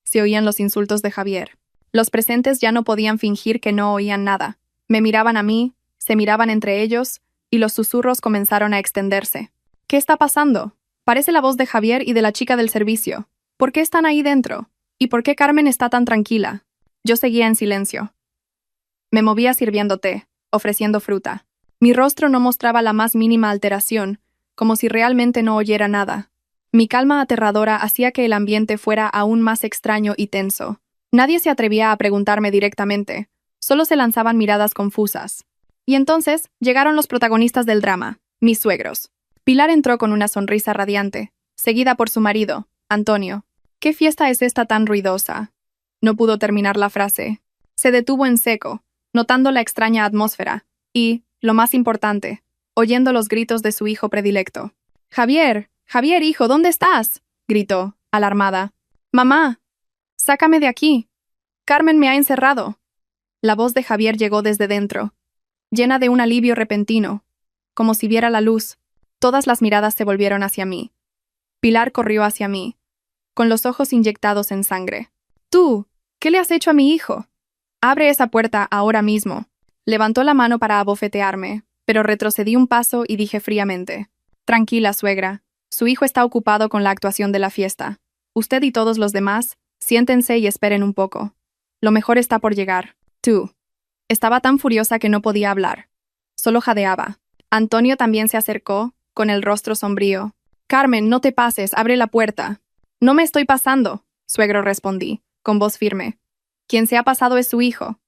Se oían los insultos de Javier. Los presentes ya no podían fingir que no oían nada. Me miraban a mí, se miraban entre ellos, y los susurros comenzaron a extenderse. «¿Qué está pasando? Parece la voz de Javier y de la chica del servicio. ¿Por qué están ahí dentro? ¿Y por qué Carmen está tan tranquila?». Yo seguía en silencio. Me movía sirviendo té, ofreciendo fruta. Mi rostro no mostraba la más mínima alteración, como si realmente no oyera nada. Mi calma aterradora hacía que el ambiente fuera aún más extraño y tenso. Nadie se atrevía a preguntarme directamente, solo se lanzaban miradas confusas. Y entonces llegaron los protagonistas del drama, mis suegros. Pilar entró con una sonrisa radiante, seguida por su marido, Antonio. «¿Qué fiesta es esta tan ruidosa?». No pudo terminar la frase. Se detuvo en seco, notando la extraña atmósfera, y, lo más importante, oyendo los gritos de su hijo predilecto. «¡Javier! ¡Javier, hijo! ¿Dónde estás?», gritó, alarmada. «Mamá, sácame de aquí. Carmen me ha encerrado». La voz de Javier llegó desde dentro, llena de un alivio repentino, como si viera la luz. Todas las miradas se volvieron hacia mí. Pilar corrió hacia mí, con los ojos inyectados en sangre. «Tú, ¿qué le has hecho a mi hijo? Abre esa puerta ahora mismo». Levantó la mano para abofetearme, pero retrocedí un paso y dije fríamente: «Tranquila, suegra. Su hijo está ocupado con la actuación de la fiesta. Usted y todos los demás, siéntense y esperen un poco. Lo mejor está por llegar». «Tú». Estaba tan furiosa que no podía hablar. Solo jadeaba. Antonio también se acercó, con el rostro sombrío. «Carmen, no te pases, abre la puerta». «No me estoy pasando», suegro, respondí, con voz firme. «Quien se ha pasado es su hijo.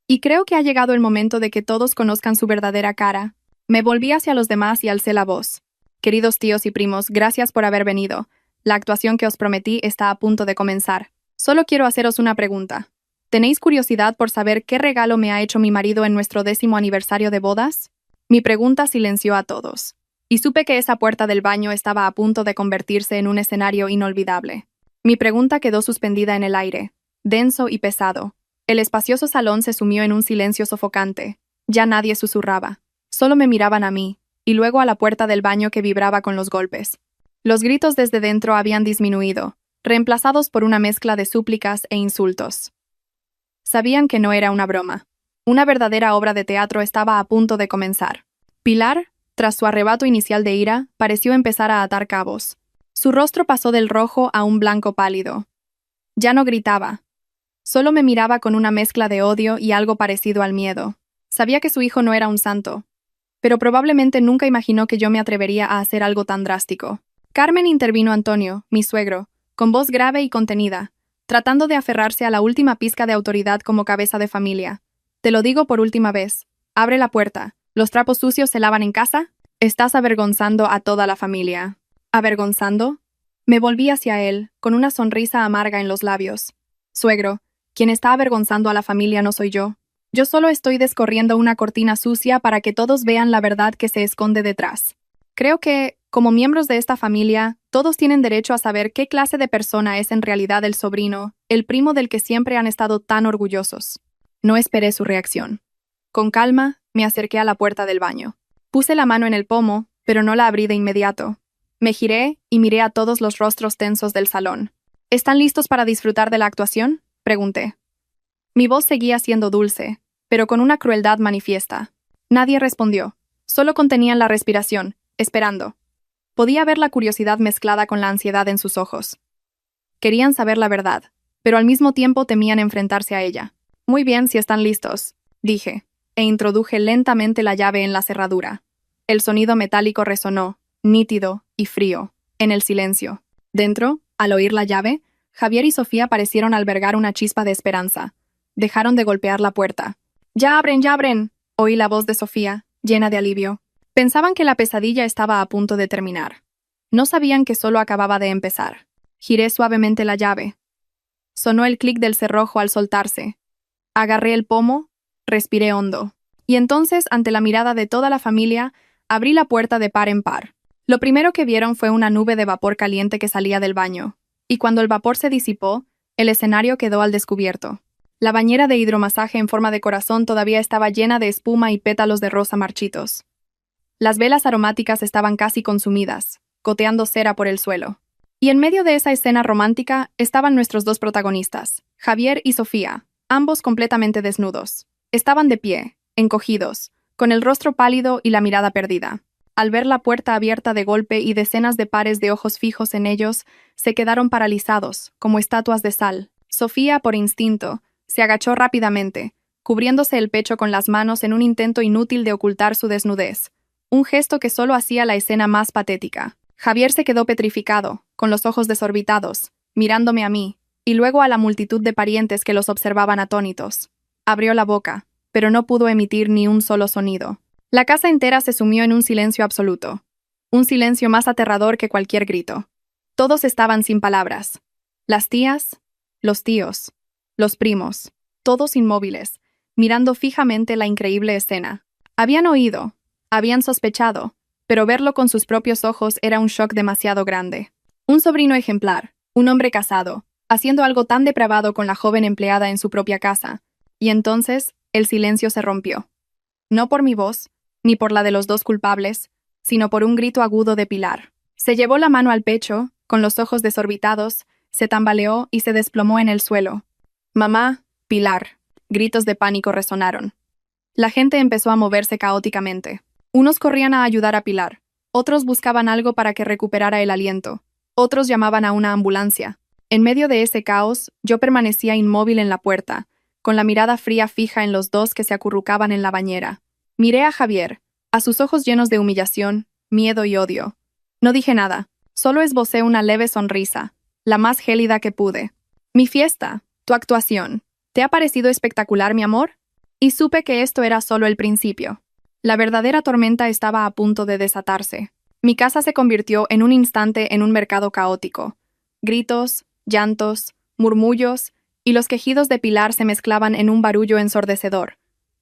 Y creo que ha llegado el momento de que todos conozcan su verdadera cara». Me volví hacia los demás y alcé la voz. «Queridos tíos y primos, gracias por haber venido. La actuación que os prometí está a punto de comenzar. Solo quiero haceros una pregunta. ¿Tenéis curiosidad por saber qué regalo me ha hecho mi marido en nuestro 10º aniversario de bodas?». Mi pregunta silenció a todos, y supe que esa puerta del baño estaba a punto de convertirse en un escenario inolvidable. Mi pregunta quedó suspendida en el aire, denso y pesado. El espacioso salón se sumió en un silencio sofocante. Ya nadie susurraba. Solo me miraban a mí, y luego a la puerta del baño que vibraba con los golpes. Los gritos desde dentro habían disminuido, reemplazados por una mezcla de súplicas e insultos. Sabían que no era una broma. Una verdadera obra de teatro estaba a punto de comenzar. Pilar, tras su arrebato inicial de ira, pareció empezar a atar cabos. Su rostro pasó del rojo a un blanco pálido. Ya no gritaba. Solo me miraba con una mezcla de odio y algo parecido al miedo. Sabía que su hijo no era un santo, pero probablemente nunca imaginó que yo me atrevería a hacer algo tan drástico. Carmen, intervino Antonio, mi suegro, con voz grave y contenida, tratando de aferrarse a la última pizca de autoridad como cabeza de familia. Te lo digo por última vez. Abre la puerta. ¿Los trapos sucios se lavan en casa? Estás avergonzando a toda la familia. ¿Avergonzando? Me volví hacia él, con una sonrisa amarga en los labios. Suegro, quien está avergonzando a la familia no soy yo. Yo solo estoy descorriendo una cortina sucia para que todos vean la verdad que se esconde detrás. Creo que, como miembros de esta familia, todos tienen derecho a saber qué clase de persona es en realidad el sobrino, el primo del que siempre han estado tan orgullosos. No esperé su reacción. Con calma, me acerqué a la puerta del baño. Puse la mano en el pomo, pero no la abrí de inmediato. Me giré y miré a todos los rostros tensos del salón. ¿Están listos para disfrutar de la actuación?, pregunté. Mi voz seguía siendo dulce, pero con una crueldad manifiesta. Nadie respondió. Solo contenían la respiración, esperando. Podía ver la curiosidad mezclada con la ansiedad en sus ojos. Querían saber la verdad, pero al mismo tiempo temían enfrentarse a ella. Muy bien, si están listos, dije, e introduje lentamente la llave en la cerradura. El sonido metálico resonó, nítido y frío, en el silencio. Dentro, al oír la llave, Javier y Sofía parecieron albergar una chispa de esperanza. Dejaron de golpear la puerta. ¡Ya abren, ya abren!, oí la voz de Sofía, llena de alivio. Pensaban que la pesadilla estaba a punto de terminar. No sabían que solo acababa de empezar. Giré suavemente la llave. Sonó el clic del cerrojo al soltarse. Agarré el pomo, respiré hondo. Y entonces, ante la mirada de toda la familia, abrí la puerta de par en par. Lo primero que vieron fue una nube de vapor caliente que salía del baño. Y cuando el vapor se disipó, el escenario quedó al descubierto. La bañera de hidromasaje en forma de corazón todavía estaba llena de espuma y pétalos de rosa marchitos. Las velas aromáticas estaban casi consumidas, goteando cera por el suelo. Y en medio de esa escena romántica estaban nuestros dos protagonistas, Javier y Sofía, ambos completamente desnudos. Estaban de pie, encogidos, con el rostro pálido y la mirada perdida. Al ver la puerta abierta de golpe y decenas de pares de ojos fijos en ellos, se quedaron paralizados, como estatuas de sal. Sofía, por instinto, se agachó rápidamente, cubriéndose el pecho con las manos en un intento inútil de ocultar su desnudez. Un gesto que solo hacía la escena más patética. Javier se quedó petrificado, con los ojos desorbitados, mirándome a mí, y luego a la multitud de parientes que los observaban atónitos. Abrió la boca, pero no pudo emitir ni un solo sonido. La casa entera se sumió en un silencio absoluto. Un silencio más aterrador que cualquier grito. Todos estaban sin palabras. Las tías, los tíos, los primos, todos inmóviles, mirando fijamente la increíble escena. Habían oído, habían sospechado, pero verlo con sus propios ojos era un shock demasiado grande. Un sobrino ejemplar, un hombre casado, haciendo algo tan depravado con la joven empleada en su propia casa. Y entonces, el silencio se rompió. No por mi voz, ni por la de los dos culpables, sino por un grito agudo de Pilar. Se llevó la mano al pecho, con los ojos desorbitados, se tambaleó y se desplomó en el suelo. «Mamá, Pilar». Gritos de pánico resonaron. La gente empezó a moverse caóticamente. Unos corrían a ayudar a Pilar, otros buscaban algo para que recuperara el aliento, otros llamaban a una ambulancia. En medio de ese caos, yo permanecía inmóvil en la puerta, con la mirada fría fija en los dos que se acurrucaban en la bañera. Miré a Javier, a sus ojos llenos de humillación, miedo y odio. No dije nada, solo esbocé una leve sonrisa, la más gélida que pude. «Mi fiesta, tu actuación, ¿te ha parecido espectacular, mi amor?» Y supe que esto era solo el principio. La verdadera tormenta estaba a punto de desatarse. Mi casa se convirtió en un instante en un mercado caótico. Gritos, llantos, murmullos, y los quejidos de Pilar se mezclaban en un barullo ensordecedor.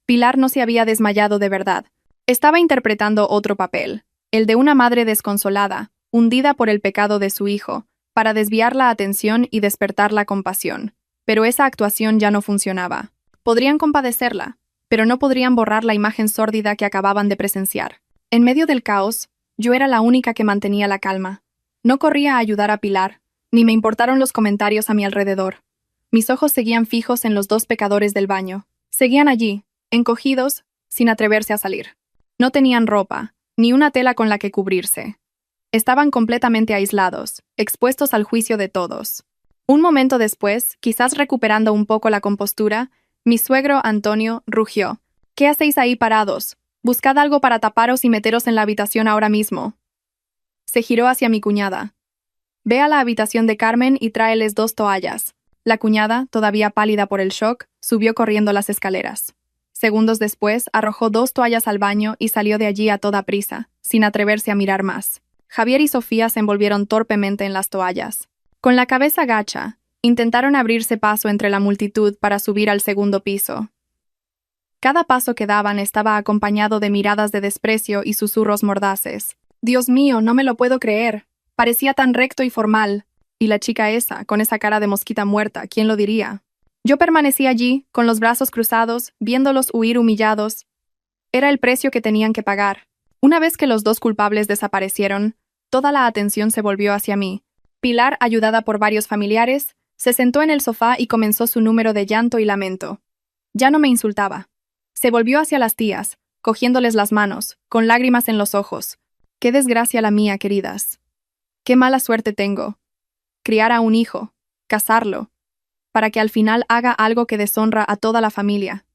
Pilar no se había desmayado de verdad. Estaba interpretando otro papel, el de una madre desconsolada, hundida por el pecado de su hijo, para desviar la atención y despertar la compasión. Pero esa actuación ya no funcionaba. Podrían compadecerla, pero no podrían borrar la imagen sórdida que acababan de presenciar. En medio del caos, yo era la única que mantenía la calma. No corría a ayudar a Pilar, ni me importaron los comentarios a mi alrededor. Mis ojos seguían fijos en los dos pecadores del baño. Seguían allí, encogidos, sin atreverse a salir. No tenían ropa, ni una tela con la que cubrirse. Estaban completamente aislados, expuestos al juicio de todos. Un momento después, quizás recuperando un poco la compostura, mi suegro Antonio rugió. ¿Qué hacéis ahí parados? Buscad algo para taparos y meteros en la habitación ahora mismo. Se giró hacia mi cuñada. Ve a la habitación de Carmen y tráeles 2 toallas. La cuñada, todavía pálida por el shock, subió corriendo las escaleras. Segundos después, arrojó 2 toallas al baño y salió de allí a toda prisa, sin atreverse a mirar más. Javier y Sofía se envolvieron torpemente en las toallas. Con la cabeza gacha, intentaron abrirse paso entre la multitud para subir al segundo piso. Cada paso que daban estaba acompañado de miradas de desprecio y susurros mordaces. «Dios mío, no me lo puedo creer. Parecía tan recto y formal. Y la chica esa, con esa cara de mosquita muerta, ¿quién lo diría?» Yo permanecí allí, con los brazos cruzados, viéndolos huir humillados. Era el precio que tenían que pagar. Una vez que los 2 culpables desaparecieron, toda la atención se volvió hacia mí. Pilar, ayudada por varios familiares, se sentó en el sofá y comenzó su número de llanto y lamento. Ya no me insultaba. Se volvió hacia las tías, cogiéndoles las manos, con lágrimas en los ojos. «Qué desgracia la mía, queridas. Qué mala suerte tengo. Criar a un hijo, casarlo, para que al final haga algo que deshonra a toda la familia.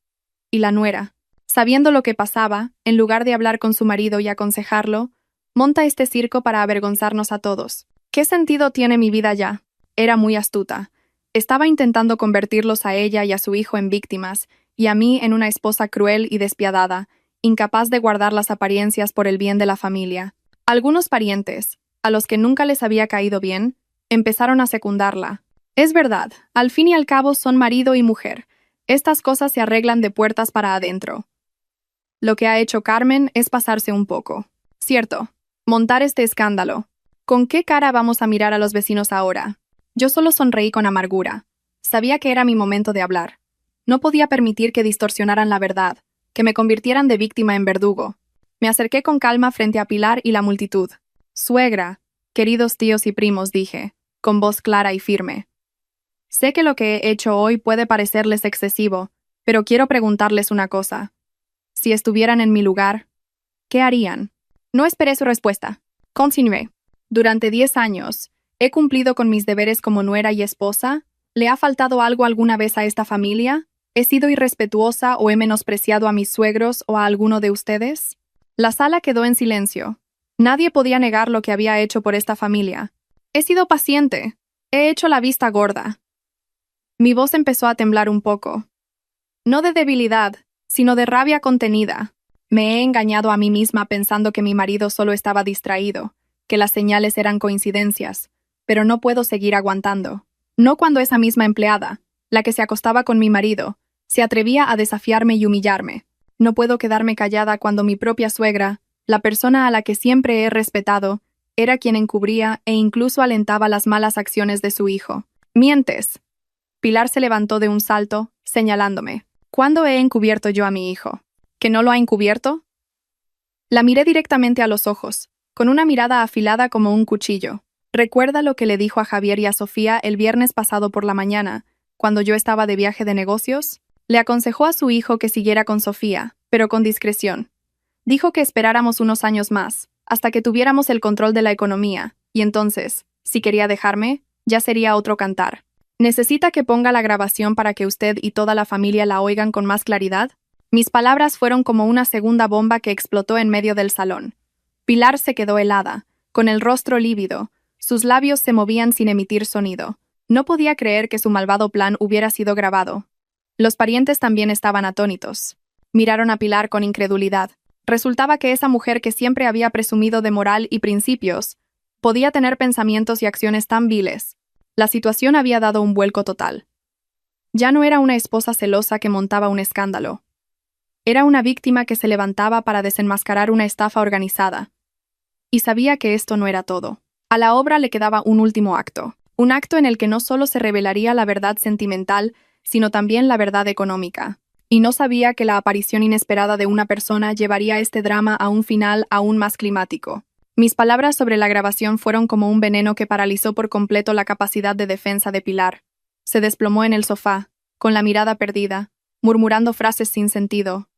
Y la nuera, sabiendo lo que pasaba, en lugar de hablar con su marido y aconsejarlo, monta este circo para avergonzarnos a todos. ¿Qué sentido tiene mi vida ya?» Era muy astuta. Estaba intentando convertirlos a ella y a su hijo en víctimas, y a mí en una esposa cruel y despiadada, incapaz de guardar las apariencias por el bien de la familia. Algunos parientes, a los que nunca les había caído bien, empezaron a secundarla. Es verdad, al fin y al cabo son marido y mujer. Estas cosas se arreglan de puertas para adentro. Lo que ha hecho Carmen es pasarse un poco. Cierto, montar este escándalo. ¿Con qué cara vamos a mirar a los vecinos ahora? Yo solo sonreí con amargura. Sabía que era mi momento de hablar. No podía permitir que distorsionaran la verdad, que me convirtieran de víctima en verdugo. Me acerqué con calma frente a Pilar y la multitud. «Suegra, queridos tíos y primos», dije, con voz clara y firme. «Sé que lo que he hecho hoy puede parecerles excesivo, pero quiero preguntarles una cosa. Si estuvieran en mi lugar, ¿qué harían?» No esperé su respuesta. Continué. «Durante 10 años, he cumplido con mis deberes como nuera y esposa. ¿Le ha faltado algo alguna vez a esta familia? ¿He sido irrespetuosa o he menospreciado a mis suegros o a alguno de ustedes?» La sala quedó en silencio. Nadie podía negar lo que había hecho por esta familia. He sido paciente. He hecho la vista gorda. Mi voz empezó a temblar un poco. No de debilidad, sino de rabia contenida. Me he engañado a mí misma pensando que mi marido solo estaba distraído, que las señales eran coincidencias, pero no puedo seguir aguantando. No cuando esa misma empleada, la que se acostaba con mi marido, se atrevía a desafiarme y humillarme. No puedo quedarme callada cuando mi propia suegra, la persona a la que siempre he respetado, era quien encubría e incluso alentaba las malas acciones de su hijo. «Mientes». Pilar se levantó de un salto, señalándome. «¿Cuándo he encubierto yo a mi hijo? ¿Que no lo ha encubierto?» La miré directamente a los ojos, con una mirada afilada como un cuchillo. «¿Recuerda lo que le dijo a Javier y a Sofía el viernes pasado por la mañana, cuando yo estaba de viaje de negocios?» Le aconsejó a su hijo que siguiera con Sofía, pero con discreción. Dijo que esperáramos unos años más, hasta que tuviéramos el control de la economía, y entonces, si quería dejarme, ya sería otro cantar. ¿Necesita que ponga la grabación para que usted y toda la familia la oigan con más claridad? Mis palabras fueron como una segunda bomba que explotó en medio del salón. Pilar se quedó helada, con el rostro lívido, sus labios se movían sin emitir sonido. No podía creer que su malvado plan hubiera sido grabado. Los parientes también estaban atónitos. Miraron a Pilar con incredulidad. Resultaba que esa mujer que siempre había presumido de moral y principios, podía tener pensamientos y acciones tan viles. La situación había dado un vuelco total. Ya no era una esposa celosa que montaba un escándalo. Era una víctima que se levantaba para desenmascarar una estafa organizada. Y sabía que esto no era todo. A la obra le quedaba un último acto. Un acto en el que no solo se revelaría la verdad sentimental, sino también la verdad económica. Y no sabía que la aparición inesperada de una persona llevaría este drama a un final aún más climático. Mis palabras sobre la grabación fueron como un veneno que paralizó por completo la capacidad de defensa de Pilar. Se desplomó en el sofá, con la mirada perdida, murmurando frases sin sentido.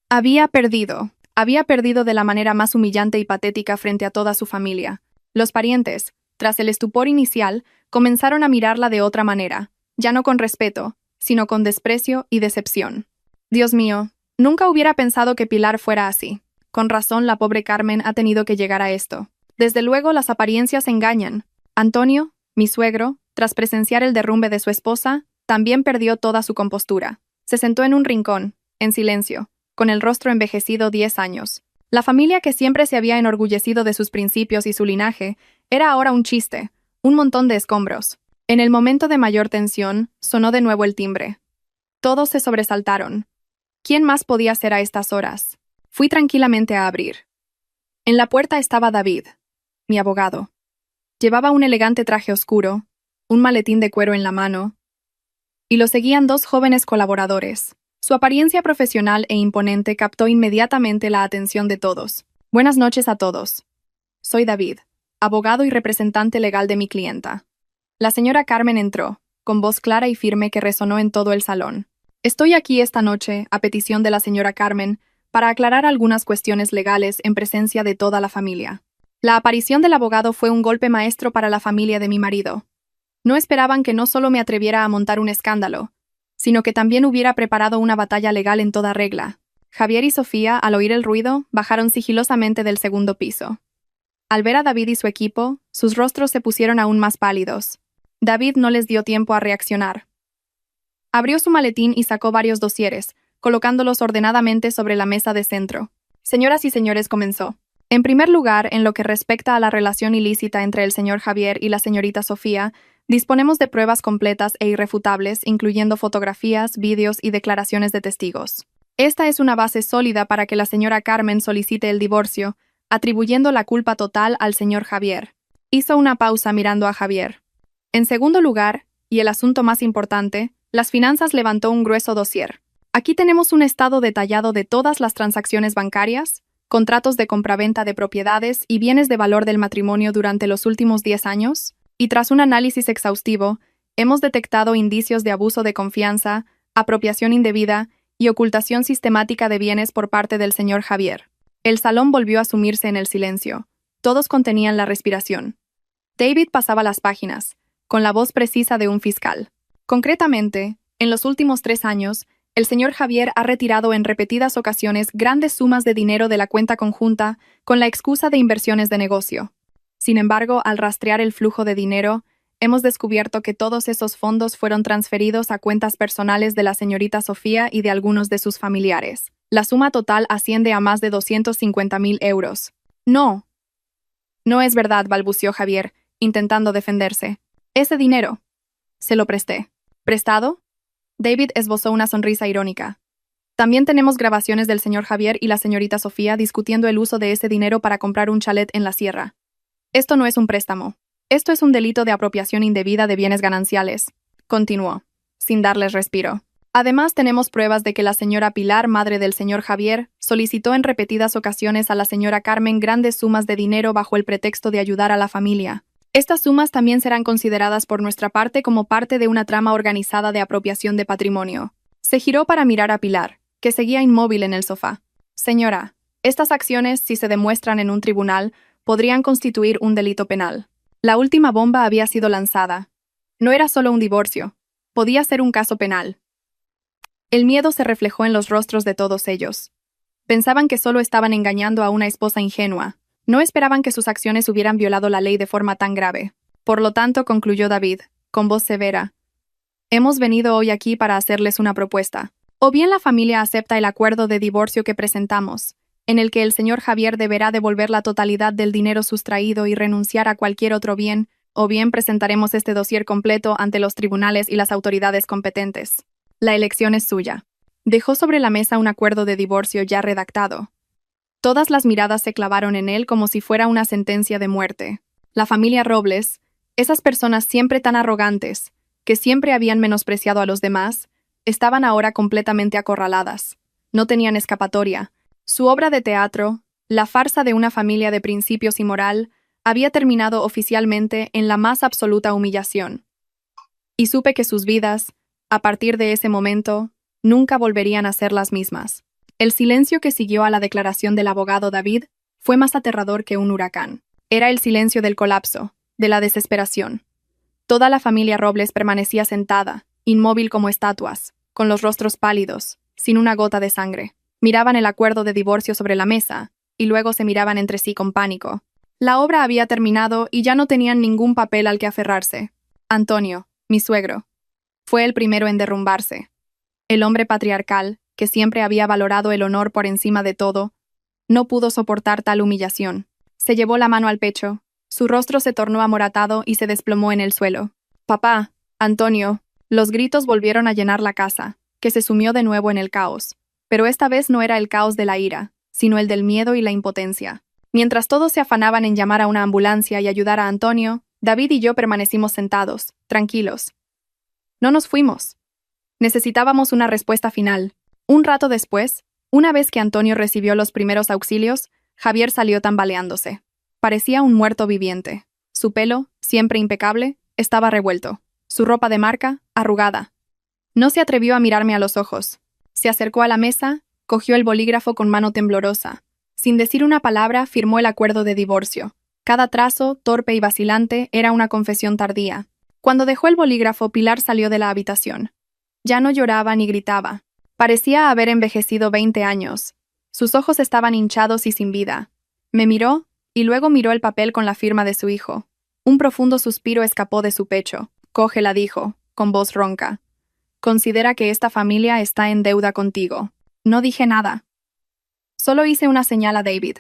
Había perdido de la manera más humillante y patética frente a toda su familia. Los parientes, tras el estupor inicial, comenzaron a mirarla de otra manera, ya no con respeto, sino con desprecio y decepción. Dios mío, nunca hubiera pensado que Pilar fuera así. Con razón, la pobre Carmen ha tenido que llegar a esto. Desde luego, las apariencias engañan. Antonio, mi suegro, tras presenciar el derrumbe de su esposa, también perdió toda su compostura. Se sentó en un rincón, en silencio, con el rostro envejecido 10 años. La familia que siempre se había enorgullecido de sus principios y su linaje, era ahora un chiste, un montón de escombros. En el momento de mayor tensión, sonó de nuevo el timbre. Todos se sobresaltaron. ¿Quién más podía ser a estas horas? Fui tranquilamente a abrir. En la puerta estaba David, mi abogado. Llevaba un elegante traje oscuro, un maletín de cuero en la mano, y lo seguían dos jóvenes colaboradores. Su apariencia profesional e imponente captó inmediatamente la atención de todos. Buenas noches a todos. Soy David, abogado y representante legal de mi clienta. La señora Carmen entró, con voz clara y firme que resonó en todo el salón. Estoy aquí esta noche, a petición de la señora Carmen, para aclarar algunas cuestiones legales en presencia de toda la familia. La aparición del abogado fue un golpe maestro para la familia de mi marido. No esperaban que no solo me atreviera a montar un escándalo, sino que también hubiera preparado una batalla legal en toda regla. Javier y Sofía, al oír el ruido, bajaron sigilosamente del segundo piso. Al ver a David y su equipo, sus rostros se pusieron aún más pálidos. David no les dio tiempo a reaccionar. Abrió su maletín y sacó varios dosieres, colocándolos ordenadamente sobre la mesa de centro. Señoras y señores, comenzó. En primer lugar, en lo que respecta a la relación ilícita entre el señor Javier y la señorita Sofía, disponemos de pruebas completas e irrefutables, incluyendo fotografías, vídeos y declaraciones de testigos. Esta es una base sólida para que la señora Carmen solicite el divorcio, atribuyendo la culpa total al señor Javier. Hizo una pausa mirando a Javier. En segundo lugar, y el asunto más importante, las finanzas levantó un grueso dossier. Aquí tenemos un estado detallado de todas las transacciones bancarias, contratos de compraventa de propiedades y bienes de valor del matrimonio durante los últimos 10 años, y tras un análisis exhaustivo, hemos detectado indicios de abuso de confianza, apropiación indebida y ocultación sistemática de bienes por parte del señor Javier. El salón volvió a sumirse en el silencio. Todos contenían la respiración. David pasaba las páginas, con la voz precisa de un fiscal. Concretamente, en los últimos 3 años, el señor Javier ha retirado en repetidas ocasiones grandes sumas de dinero de la cuenta conjunta con la excusa de inversiones de negocio. Sin embargo, al rastrear el flujo de dinero, hemos descubierto que todos esos fondos fueron transferidos a cuentas personales de la señorita Sofía y de algunos de sus familiares. La suma total asciende a más de 250.000 euros. No. No es verdad, balbuceó Javier, intentando defenderse. Ese dinero. Se lo presté. ¿Prestado? David esbozó una sonrisa irónica. También tenemos grabaciones del señor Javier y la señorita Sofía discutiendo el uso de ese dinero para comprar un chalet en la sierra. Esto no es un préstamo. Esto es un delito de apropiación indebida de bienes gananciales, continuó, sin darles respiro. Además, tenemos pruebas de que la señora Pilar, madre del señor Javier, solicitó en repetidas ocasiones a la señora Carmen grandes sumas de dinero bajo el pretexto de ayudar a la familia. Estas sumas también serán consideradas por nuestra parte como parte de una trama organizada de apropiación de patrimonio. Se giró para mirar a Pilar, que seguía inmóvil en el sofá. Señora, estas acciones, si se demuestran en un tribunal, podrían constituir un delito penal. La última bomba había sido lanzada. No era solo un divorcio. Podía ser un caso penal. El miedo se reflejó en los rostros de todos ellos. Pensaban que solo estaban engañando a una esposa ingenua. No esperaban que sus acciones hubieran violado la ley de forma tan grave. Por lo tanto, concluyó David, con voz severa, hemos venido hoy aquí para hacerles una propuesta. O bien la familia acepta el acuerdo de divorcio que presentamos, en el que el señor Javier deberá devolver la totalidad del dinero sustraído y renunciar a cualquier otro bien, o bien presentaremos este dossier completo ante los tribunales y las autoridades competentes. La elección es suya. Dejó sobre la mesa un acuerdo de divorcio ya redactado. Todas las miradas se clavaron en él como si fuera una sentencia de muerte. La familia Robles, esas personas siempre tan arrogantes, que siempre habían menospreciado a los demás, estaban ahora completamente acorraladas. No tenían escapatoria. Su obra de teatro, la farsa de una familia de principios y moral, había terminado oficialmente en la más absoluta humillación. Y supe que sus vidas, a partir de ese momento, nunca volverían a ser las mismas. El silencio que siguió a la declaración del abogado David fue más aterrador que un huracán. Era el silencio del colapso, de la desesperación. Toda la familia Robles permanecía sentada, inmóvil como estatuas, con los rostros pálidos, sin una gota de sangre. Miraban el acuerdo de divorcio sobre la mesa, y luego se miraban entre sí con pánico. La obra había terminado y ya no tenían ningún papel al que aferrarse. Antonio, mi suegro, fue el primero en derrumbarse. El hombre patriarcal, que siempre había valorado el honor por encima de todo, no pudo soportar tal humillación. Se llevó la mano al pecho, su rostro se tornó amoratado y se desplomó en el suelo. «Papá, Antonio». Los gritos volvieron a llenar la casa, que se sumió de nuevo en el caos. Pero esta vez no era el caos de la ira, sino el del miedo y la impotencia. Mientras todos se afanaban en llamar a una ambulancia y ayudar a Antonio, David y yo permanecimos sentados, tranquilos. No nos fuimos. Necesitábamos una respuesta final. Un rato después, una vez que Antonio recibió los primeros auxilios, Javier salió tambaleándose. Parecía un muerto viviente. Su pelo, siempre impecable, estaba revuelto. Su ropa de marca, arrugada. No se atrevió a mirarme a los ojos. Se acercó a la mesa, cogió el bolígrafo con mano temblorosa. Sin decir una palabra, firmó el acuerdo de divorcio. Cada trazo, torpe y vacilante, era una confesión tardía. Cuando dejó el bolígrafo, Pilar salió de la habitación. Ya no lloraba ni gritaba. Parecía haber envejecido 20 años. Sus ojos estaban hinchados y sin vida. Me miró, y luego miró el papel con la firma de su hijo. Un profundo suspiro escapó de su pecho. «Cógela», dijo, con voz ronca. «Considera que esta familia está en deuda contigo». No dije nada. Solo hice una señal a David.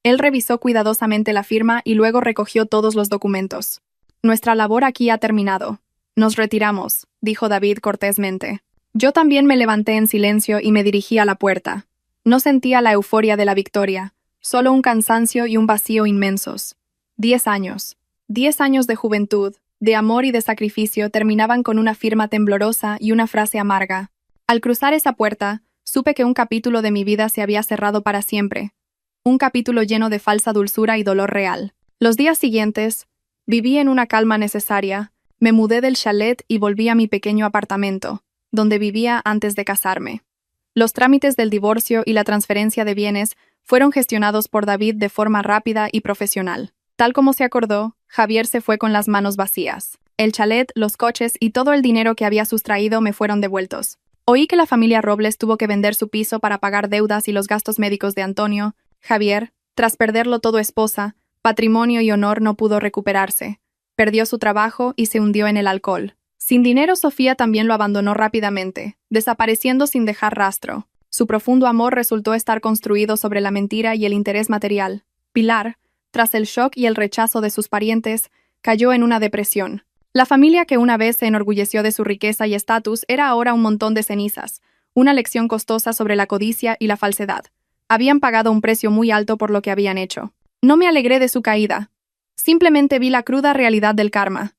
Él revisó cuidadosamente la firma y luego recogió todos los documentos. «Nuestra labor aquí ha terminado. Nos retiramos», dijo David cortésmente. Yo también me levanté en silencio y me dirigí a la puerta. No sentía la euforia de la victoria, solo un cansancio y un vacío inmensos. 10 años. 10 años de juventud, de amor y de sacrificio terminaban con una firma temblorosa y una frase amarga. Al cruzar esa puerta, supe que un capítulo de mi vida se había cerrado para siempre. Un capítulo lleno de falsa dulzura y dolor real. Los días siguientes, viví en una calma necesaria, me mudé del chalet y volví a mi pequeño apartamento, donde vivía antes de casarme. Los trámites del divorcio y la transferencia de bienes fueron gestionados por David de forma rápida y profesional. Tal como se acordó, Javier se fue con las manos vacías. El chalet, los coches y todo el dinero que había sustraído me fueron devueltos. Oí que la familia Robles tuvo que vender su piso para pagar deudas y los gastos médicos de Antonio. Javier, tras perderlo todo esposa, patrimonio y honor, no pudo recuperarse. Perdió su trabajo y se hundió en el alcohol. Sin dinero, Sofía también lo abandonó rápidamente, desapareciendo sin dejar rastro. Su profundo amor resultó estar construido sobre la mentira y el interés material. Pilar, tras el shock y el rechazo de sus parientes, cayó en una depresión. La familia que una vez se enorgulleció de su riqueza y estatus era ahora un montón de cenizas, una lección costosa sobre la codicia y la falsedad. Habían pagado un precio muy alto por lo que habían hecho. No me alegré de su caída. Simplemente vi la cruda realidad del karma.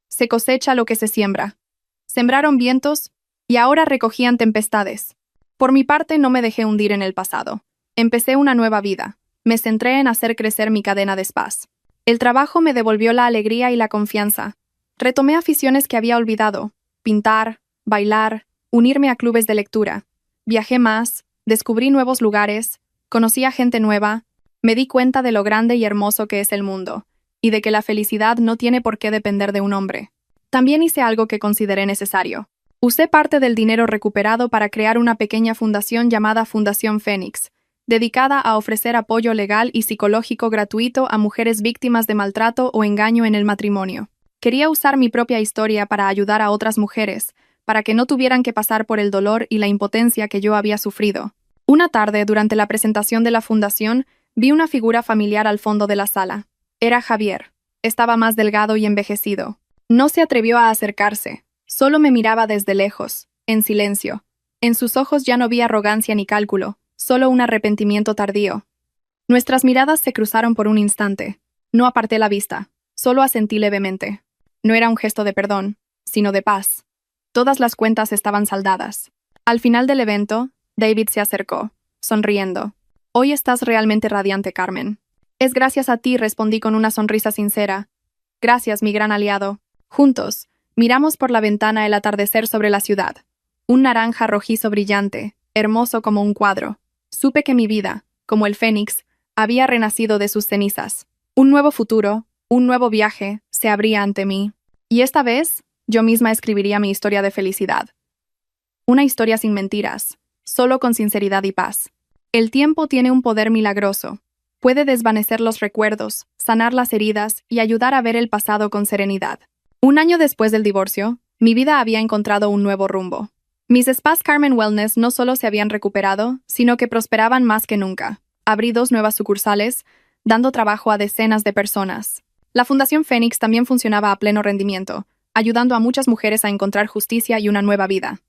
Se cosecha lo que se siembra. Sembraron vientos y ahora recogían tempestades. Por mi parte, no me dejé hundir en el pasado. Empecé una nueva vida. Me centré en hacer crecer mi cadena de spas. El trabajo me devolvió la alegría y la confianza. Retomé aficiones que había olvidado: pintar, bailar, unirme a clubes de lectura. Viajé más, descubrí nuevos lugares, conocí a gente nueva, me di cuenta de lo grande y hermoso que es el mundo, y de que la felicidad no tiene por qué depender de un hombre. También hice algo que consideré necesario. Usé parte del dinero recuperado para crear una pequeña fundación llamada Fundación Fénix, dedicada a ofrecer apoyo legal y psicológico gratuito a mujeres víctimas de maltrato o engaño en el matrimonio. Quería usar mi propia historia para ayudar a otras mujeres, para que no tuvieran que pasar por el dolor y la impotencia que yo había sufrido. Una tarde, durante la presentación de la fundación, vi una figura familiar al fondo de la sala. Era Javier. Estaba más delgado y envejecido. No se atrevió a acercarse, solo me miraba desde lejos, en silencio. En sus ojos ya no vi arrogancia ni cálculo, solo un arrepentimiento tardío. Nuestras miradas se cruzaron por un instante. No aparté la vista, solo asentí levemente. No era un gesto de perdón, sino de paz. Todas las cuentas estaban saldadas. Al final del evento, David se acercó, sonriendo. Hoy estás realmente radiante, Carmen. Es gracias a ti, respondí con una sonrisa sincera. Gracias, mi gran aliado. Juntos, miramos por la ventana el atardecer sobre la ciudad. Un naranja rojizo brillante, hermoso como un cuadro. Supe que mi vida, como el fénix, había renacido de sus cenizas. Un nuevo futuro, un nuevo viaje, se abría ante mí. Y esta vez, yo misma escribiría mi historia de felicidad. Una historia sin mentiras, solo con sinceridad y paz. El tiempo tiene un poder milagroso. Puede desvanecer los recuerdos, sanar las heridas y ayudar a ver el pasado con serenidad. Un año después del divorcio, mi vida había encontrado un nuevo rumbo. Mis spas Carmen Wellness no solo se habían recuperado, sino que prosperaban más que nunca. Abrí 2 nuevas sucursales, dando trabajo a decenas de personas. La Fundación Fénix también funcionaba a pleno rendimiento, ayudando a muchas mujeres a encontrar justicia y una nueva vida.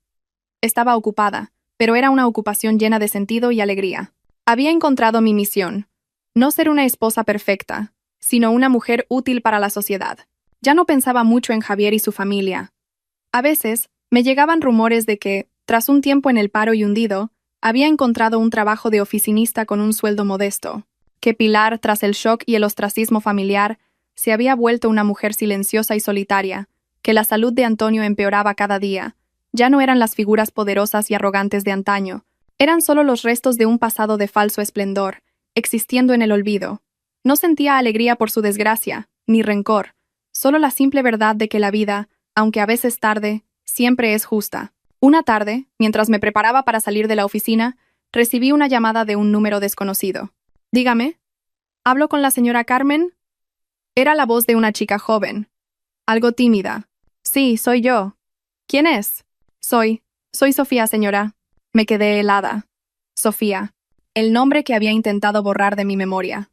Estaba ocupada, pero era una ocupación llena de sentido y alegría. Había encontrado mi misión. No ser una esposa perfecta, sino una mujer útil para la sociedad. Ya no pensaba mucho en Javier y su familia. A veces, me llegaban rumores de que, tras un tiempo en el paro y hundido, había encontrado un trabajo de oficinista con un sueldo modesto, que Pilar, tras el shock y el ostracismo familiar, se había vuelto una mujer silenciosa y solitaria, que la salud de Antonio empeoraba cada día. Ya no eran las figuras poderosas y arrogantes de antaño, eran solo los restos de un pasado de falso esplendor, existiendo en el olvido. No sentía alegría por su desgracia, ni rencor, solo la simple verdad de que la vida, aunque a veces tarde, siempre es justa. Una tarde, mientras me preparaba para salir de la oficina, recibí una llamada de un número desconocido. Dígame. ¿Hablo con la señora Carmen? Era la voz de una chica joven, algo tímida. Sí, soy yo. ¿Quién es? Soy Sofía, señora. Me quedé helada. Sofía, el nombre que había intentado borrar de mi memoria.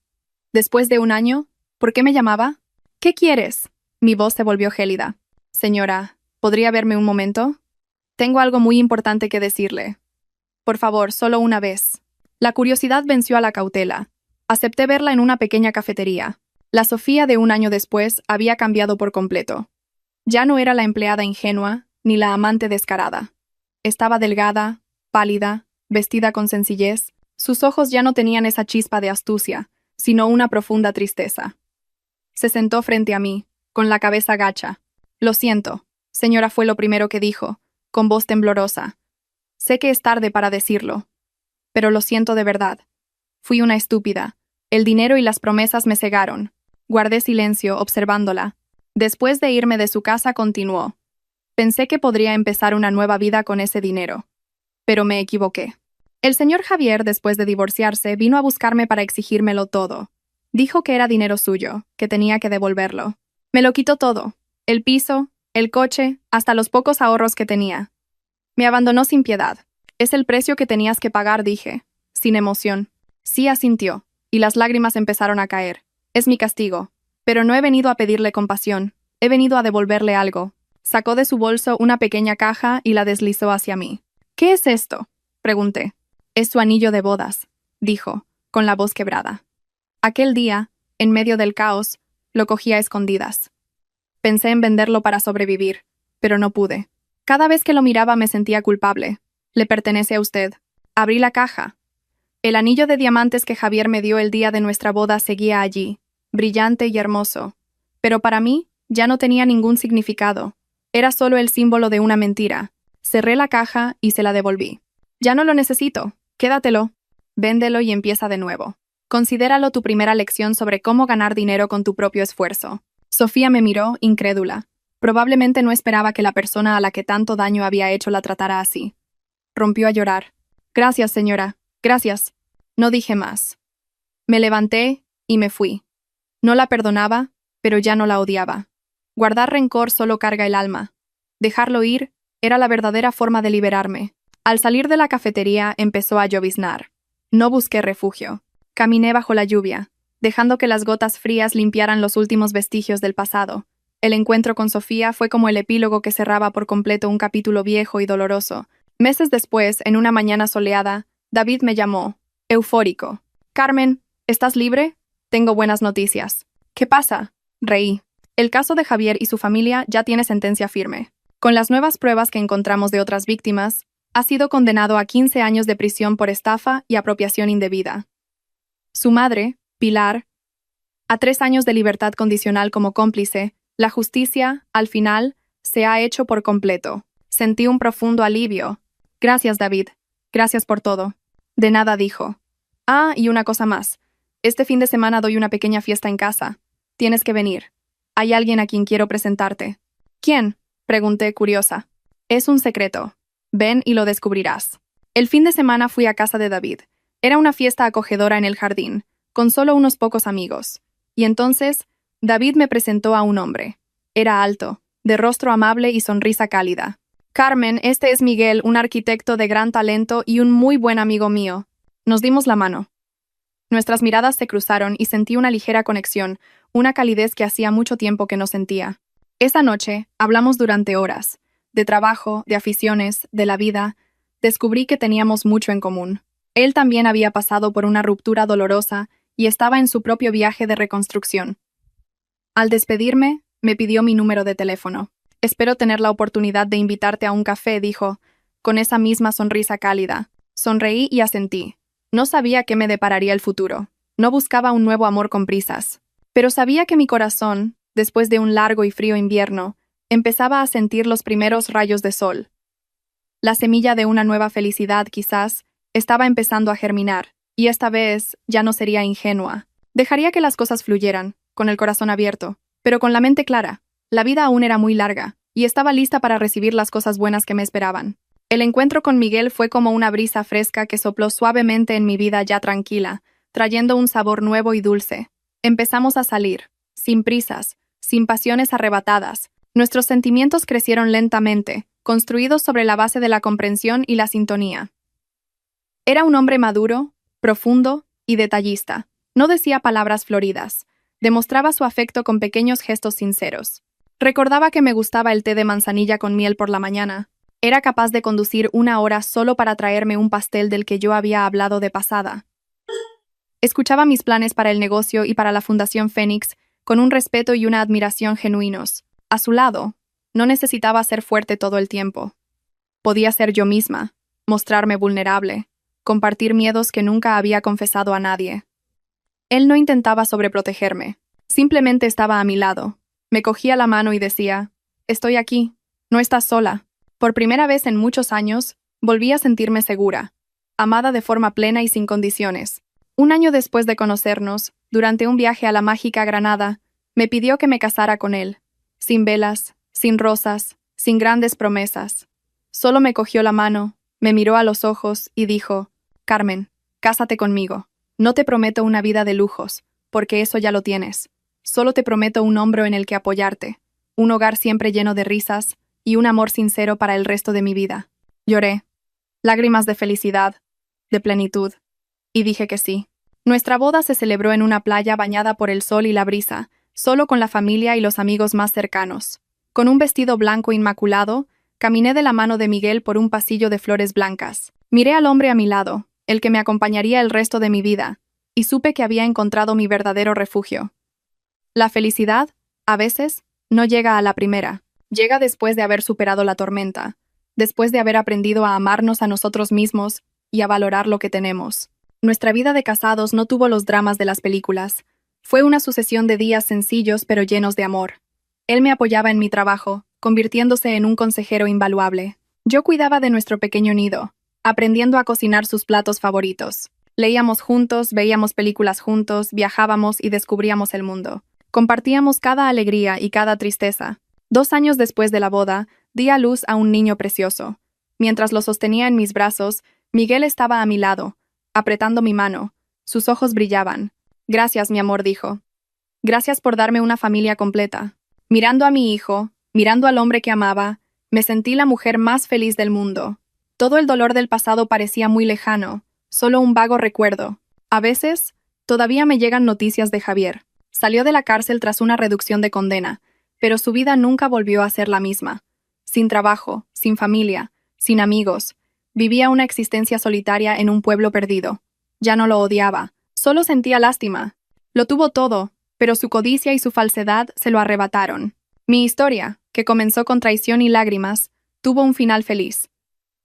Después de un año, ¿por qué me llamaba? ¿Qué quieres? Mi voz se volvió gélida. Señora, ¿podría verme un momento? Tengo algo muy importante que decirle. Por favor, solo una vez. La curiosidad venció a la cautela. Acepté verla en una pequeña cafetería. La Sofía de un año después había cambiado por completo. Ya no era la empleada ingenua, ni la amante descarada. Estaba delgada, pálida, vestida con sencillez. Sus ojos ya no tenían esa chispa de astucia, sino una profunda tristeza. Se sentó frente a mí, con la cabeza gacha. Lo siento, señora, fue lo primero que dijo, con voz temblorosa. Sé que es tarde para decirlo, pero lo siento de verdad. Fui una estúpida. El dinero y las promesas me cegaron. Guardé silencio, observándola. Después de irme de su casa, continuó. Pensé que podría empezar una nueva vida con ese dinero. Pero me equivoqué. El señor Javier, después de divorciarse, vino a buscarme para exigírmelo todo. Dijo que era dinero suyo, que tenía que devolverlo. Me lo quitó todo. El piso, el coche, hasta los pocos ahorros que tenía. Me abandonó sin piedad. Es el precio que tenías que pagar, dije, sin emoción. Sí, asintió, y las lágrimas empezaron a caer. Es mi castigo. Pero no he venido a pedirle compasión, he venido a devolverle algo. Sacó de su bolso una pequeña caja y la deslizó hacia mí. ¿Qué es esto? Pregunté. Es su anillo de bodas, dijo, con la voz quebrada. Aquel día, en medio del caos, lo cogí a escondidas. Pensé en venderlo para sobrevivir, pero no pude. Cada vez que lo miraba me sentía culpable. Le pertenece a usted. Abrí la caja. El anillo de diamantes que Javier me dio el día de nuestra boda seguía allí, brillante y hermoso. Pero para mí, ya no tenía ningún significado. Era solo el símbolo de una mentira. Cerré la caja y se la devolví. Ya no lo necesito. Quédatelo. Véndelo y empieza de nuevo. Considéralo tu primera lección sobre cómo ganar dinero con tu propio esfuerzo. Sofía me miró, incrédula. Probablemente no esperaba que la persona a la que tanto daño había hecho la tratara así. Rompió a llorar. Gracias, señora. Gracias. No dije más. Me levanté y me fui. No la perdonaba, pero ya no la odiaba. Guardar rencor solo carga el alma. Dejarlo ir era la verdadera forma de liberarme. Al salir de la cafetería empezó a lloviznar. No busqué refugio. Caminé bajo la lluvia, dejando que las gotas frías limpiaran los últimos vestigios del pasado. El encuentro con Sofía fue como el epílogo que cerraba por completo un capítulo viejo y doloroso. Meses después, en una mañana soleada, David me llamó, eufórico. «Carmen, ¿estás libre? Tengo buenas noticias». «¿Qué pasa?». Reí. «El caso de Javier y su familia ya tiene sentencia firme. Con las nuevas pruebas que encontramos de otras víctimas, ha sido condenado a 15 años de prisión por estafa y apropiación indebida. Su madre, Pilar, a 3 años de libertad condicional como cómplice. La justicia, al final, se ha hecho por completo». Sentí un profundo alivio. «Gracias, David. Gracias por todo». «De nada», dijo. «Ah, y una cosa más. Este fin de semana doy una pequeña fiesta en casa. Tienes que venir. Hay alguien a quien quiero presentarte». «¿Quién?», pregunté curiosa. «Es un secreto. Ven y lo descubrirás». El fin de semana fui a casa de David. Era una fiesta acogedora en el jardín, con solo unos pocos amigos. Y entonces, David me presentó a un hombre. Era alto, de rostro amable y sonrisa cálida. «Carmen, este es Miguel, un arquitecto de gran talento y un muy buen amigo mío». Nos dimos la mano. Nuestras miradas se cruzaron y sentí una ligera conexión, una calidez que hacía mucho tiempo que no sentía. Esa noche, hablamos durante horas. De trabajo, de aficiones, de la vida. Descubrí que teníamos mucho en común. Él también había pasado por una ruptura dolorosa y estaba en su propio viaje de reconstrucción. Al despedirme, me pidió mi número de teléfono. «Espero tener la oportunidad de invitarte a un café», dijo, con esa misma sonrisa cálida. Sonreí y asentí. No sabía qué me depararía el futuro. No buscaba un nuevo amor con prisas. Pero sabía que mi corazón, después de un largo y frío invierno, empezaba a sentir los primeros rayos de sol. La semilla de una nueva felicidad, quizás, estaba empezando a germinar, y esta vez ya no sería ingenua. Dejaría que las cosas fluyeran, con el corazón abierto, pero con la mente clara. La vida aún era muy larga, y estaba lista para recibir las cosas buenas que me esperaban. El encuentro con Miguel fue como una brisa fresca que sopló suavemente en mi vida ya tranquila, trayendo un sabor nuevo y dulce. Empezamos a salir, sin prisas, sin pasiones arrebatadas. Nuestros sentimientos crecieron lentamente, construidos sobre la base de la comprensión y la sintonía. Era un hombre maduro, profundo y detallista. No decía palabras floridas. Demostraba su afecto con pequeños gestos sinceros. Recordaba que me gustaba el té de manzanilla con miel por la mañana. Era capaz de conducir 1 hora solo para traerme un pastel del que yo había hablado de pasada. Escuchaba mis planes para el negocio y para la Fundación Fénix con un respeto y una admiración genuinos. A su lado, no necesitaba ser fuerte todo el tiempo. Podía ser yo misma, mostrarme vulnerable, compartir miedos que nunca había confesado a nadie. Él no intentaba sobreprotegerme, simplemente estaba a mi lado. Me cogía la mano y decía, «Estoy aquí, no estás sola». Por primera vez en muchos años, volví a sentirme segura, amada de forma plena y sin condiciones. 1 año después de conocernos, durante un viaje a la mágica Granada, me pidió que me casara con él, sin velas, sin rosas, sin grandes promesas. Solo me cogió la mano, me miró a los ojos y dijo, «Carmen, cásate conmigo. No te prometo una vida de lujos, porque eso ya lo tienes. Solo te prometo un hombro en el que apoyarte, un hogar siempre lleno de risas y un amor sincero para el resto de mi vida». Lloré, lágrimas de felicidad, de plenitud, y dije que sí. Nuestra boda se celebró en una playa bañada por el sol y la brisa, solo con la familia y los amigos más cercanos. Con un vestido blanco inmaculado, caminé de la mano de Miguel por un pasillo de flores blancas. Miré al hombre a mi lado, el que me acompañaría el resto de mi vida, y supe que había encontrado mi verdadero refugio. La felicidad, a veces, no llega a la primera. Llega después de haber superado la tormenta, después de haber aprendido a amarnos a nosotros mismos y a valorar lo que tenemos. Nuestra vida de casados no tuvo los dramas de las películas. Fue una sucesión de días sencillos pero llenos de amor. Él me apoyaba en mi trabajo, convirtiéndose en un consejero invaluable. Yo cuidaba de nuestro pequeño nido, aprendiendo a cocinar sus platos favoritos. Leíamos juntos, veíamos películas juntos, viajábamos y descubríamos el mundo. Compartíamos cada alegría y cada tristeza. 2 años después de la boda, di a luz a un niño precioso. Mientras lo sostenía en mis brazos, Miguel estaba a mi lado, apretando mi mano. Sus ojos brillaban. «Gracias, mi amor», dijo. «Gracias por darme una familia completa». Mirando a mi hijo, mirando al hombre que amaba, me sentí la mujer más feliz del mundo. Todo el dolor del pasado parecía muy lejano, solo un vago recuerdo. A veces, todavía me llegan noticias de Javier. Salió de la cárcel tras una reducción de condena, pero su vida nunca volvió a ser la misma. Sin trabajo, sin familia, sin amigos, Vivía una existencia solitaria en un pueblo perdido. Ya no lo odiaba, solo sentía lástima. Lo tuvo todo, pero su codicia y su falsedad se lo arrebataron. Mi historia, que comenzó con traición y lágrimas, tuvo un final feliz.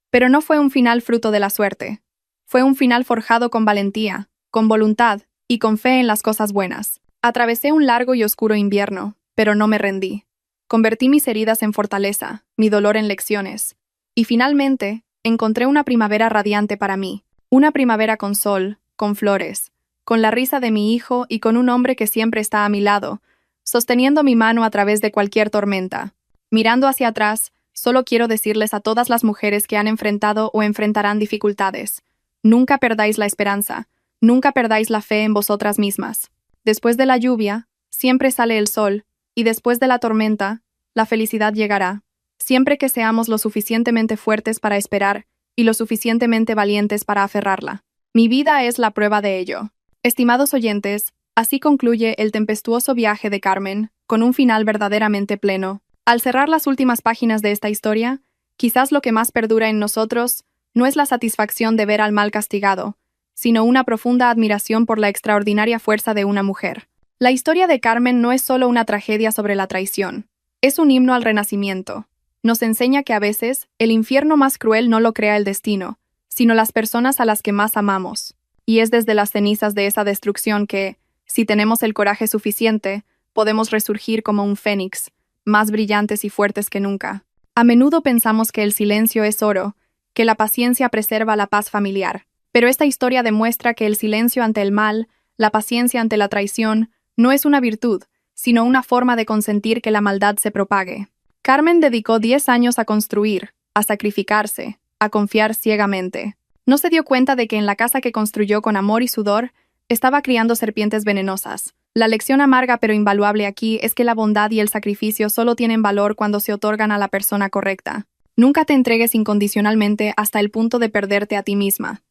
Pero no fue un final fruto de la suerte. Fue un final forjado con valentía, con voluntad y con fe en las cosas buenas. Atravesé un largo y oscuro invierno, pero no me rendí. Convertí mis heridas en fortaleza, mi dolor en lecciones. Y finalmente, encontré una primavera radiante para mí. Una primavera con sol, con flores, con la risa de mi hijo y con un hombre que siempre está a mi lado, sosteniendo mi mano a través de cualquier tormenta. Mirando hacia atrás, solo quiero decirles a todas las mujeres que han enfrentado o enfrentarán dificultades: nunca perdáis la esperanza, nunca perdáis la fe en vosotras mismas. Después de la lluvia, siempre sale el sol, y después de la tormenta, la felicidad llegará, siempre que seamos lo suficientemente fuertes para esperar y lo suficientemente valientes para aferrarla. Mi vida es la prueba de ello. Estimados oyentes, así concluye el tempestuoso viaje de Carmen, con un final verdaderamente pleno. Al cerrar las últimas páginas de esta historia, quizás lo que más perdura en nosotros no es la satisfacción de ver al mal castigado, sino una profunda admiración por la extraordinaria fuerza de una mujer. La historia de Carmen no es solo una tragedia sobre la traición, es un himno al renacimiento. Nos enseña que a veces el infierno más cruel no lo crea el destino, sino las personas a las que más amamos. Y es desde las cenizas de esa destrucción que, si tenemos el coraje suficiente, podemos resurgir como un fénix, más brillantes y fuertes que nunca. A menudo pensamos que el silencio es oro, que la paciencia preserva la paz familiar, pero esta historia demuestra que el silencio ante el mal, la paciencia ante la traición, no es una virtud, sino una forma de consentir que la maldad se propague. Carmen dedicó 10 años a construir, a sacrificarse, a confiar ciegamente. No se dio cuenta de que en la casa que construyó con amor y sudor, estaba criando serpientes venenosas. La lección amarga pero invaluable aquí es que la bondad y el sacrificio solo tienen valor cuando se otorgan a la persona correcta. Nunca te entregues incondicionalmente hasta el punto de perderte a ti misma.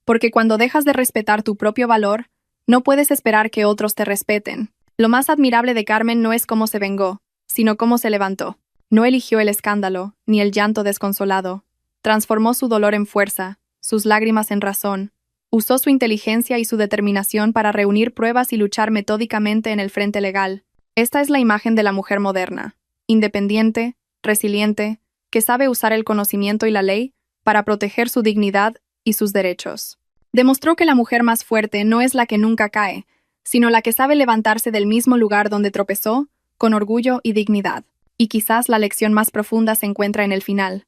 Porque cuando dejas de respetar tu propio valor, no puedes esperar que otros te respeten. Lo más admirable de Carmen no es cómo se vengó, sino cómo se levantó. No eligió el escándalo, ni el llanto desconsolado. Transformó su dolor en fuerza, sus lágrimas en razón. Usó su inteligencia y su determinación para reunir pruebas y luchar metódicamente en el frente legal. Esta es la imagen de la mujer moderna, independiente, resiliente, que sabe usar el conocimiento y la ley para proteger su dignidad y sus derechos. Demostró que la mujer más fuerte no es la que nunca cae, sino la que sabe levantarse del mismo lugar donde tropezó, con orgullo y dignidad. Y quizás la lección más profunda se encuentra en el final.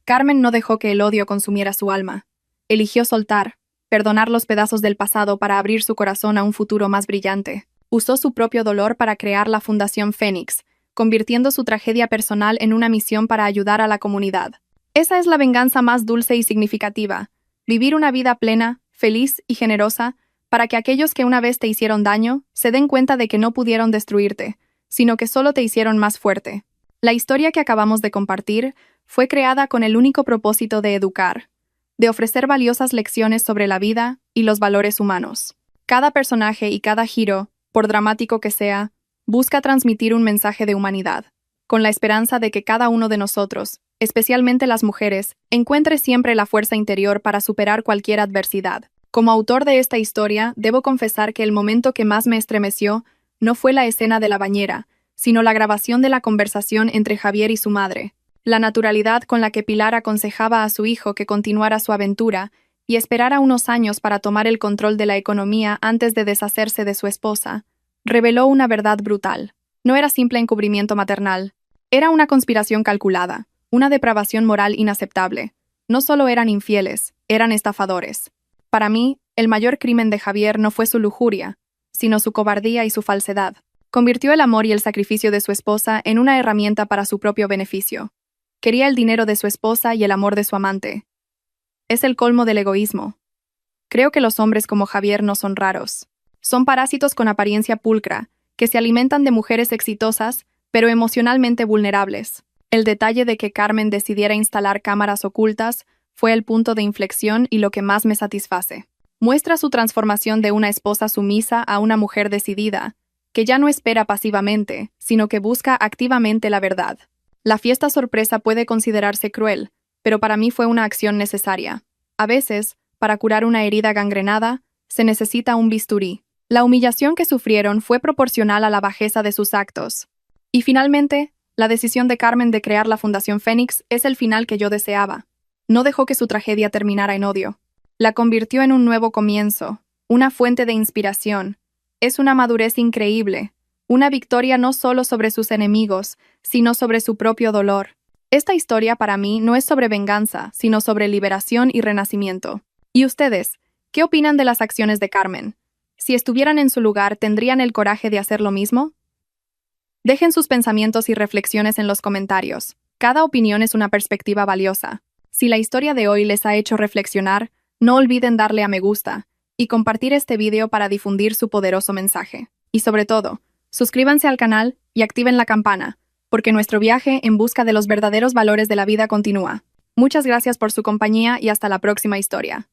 Carmen no dejó que el odio consumiera su alma. Eligió soltar, perdonar los pedazos del pasado para abrir su corazón a un futuro más brillante. Usó su propio dolor para crear la Fundación Fénix, convirtiendo su tragedia personal en una misión para ayudar a la comunidad. Esa es la venganza más dulce y significativa: vivir una vida plena, feliz y generosa, para que aquellos que una vez te hicieron daño se den cuenta de que no pudieron destruirte, sino que solo te hicieron más fuerte. La historia que acabamos de compartir fue creada con el único propósito de educar, de ofrecer valiosas lecciones sobre la vida y los valores humanos. Cada personaje y cada giro, por dramático que sea, busca transmitir un mensaje de humanidad, con la esperanza de que cada uno de nosotros, especialmente las mujeres, encuentre siempre la fuerza interior para superar cualquier adversidad. Como autor de esta historia, debo confesar que el momento que más me estremeció no fue la escena de la bañera, sino la grabación de la conversación entre Javier y su madre. La naturalidad con la que Pilar aconsejaba a su hijo que continuara su aventura y esperara unos años para tomar el control de la economía antes de deshacerse de su esposa, reveló una verdad brutal. No era simple encubrimiento maternal, era una conspiración calculada, una depravación moral inaceptable. No solo eran infieles, eran estafadores. Para mí, el mayor crimen de Javier no fue su lujuria, sino su cobardía y su falsedad. Convirtió el amor y el sacrificio de su esposa en una herramienta para su propio beneficio. Quería el dinero de su esposa y el amor de su amante. Es el colmo del egoísmo. Creo que los hombres como Javier no son raros. Son parásitos con apariencia pulcra, que se alimentan de mujeres exitosas, pero emocionalmente vulnerables. El detalle de que Carmen decidiera instalar cámaras ocultas fue el punto de inflexión y lo que más me satisface. Muestra su transformación de una esposa sumisa a una mujer decidida, que ya no espera pasivamente, sino que busca activamente la verdad. La fiesta sorpresa puede considerarse cruel, pero para mí fue una acción necesaria. A veces, para curar una herida gangrenada, se necesita un bisturí. La humillación que sufrieron fue proporcional a la bajeza de sus actos. Y finalmente, la decisión de Carmen de crear la Fundación Fénix es el final que yo deseaba. No dejó que su tragedia terminara en odio. La convirtió en un nuevo comienzo, una fuente de inspiración. Es una madurez increíble, una victoria no solo sobre sus enemigos, sino sobre su propio dolor. Esta historia para mí no es sobre venganza, sino sobre liberación y renacimiento. ¿Y ustedes? ¿Qué opinan de las acciones de Carmen? Si estuvieran en su lugar, ¿tendrían el coraje de hacer lo mismo? Dejen sus pensamientos y reflexiones en los comentarios. Cada opinión es una perspectiva valiosa. Si la historia de hoy les ha hecho reflexionar, no olviden darle a me gusta y compartir este video para difundir su poderoso mensaje. Y sobre todo, suscríbanse al canal y activen la campana, porque nuestro viaje en busca de los verdaderos valores de la vida continúa. Muchas gracias por su compañía y hasta la próxima historia.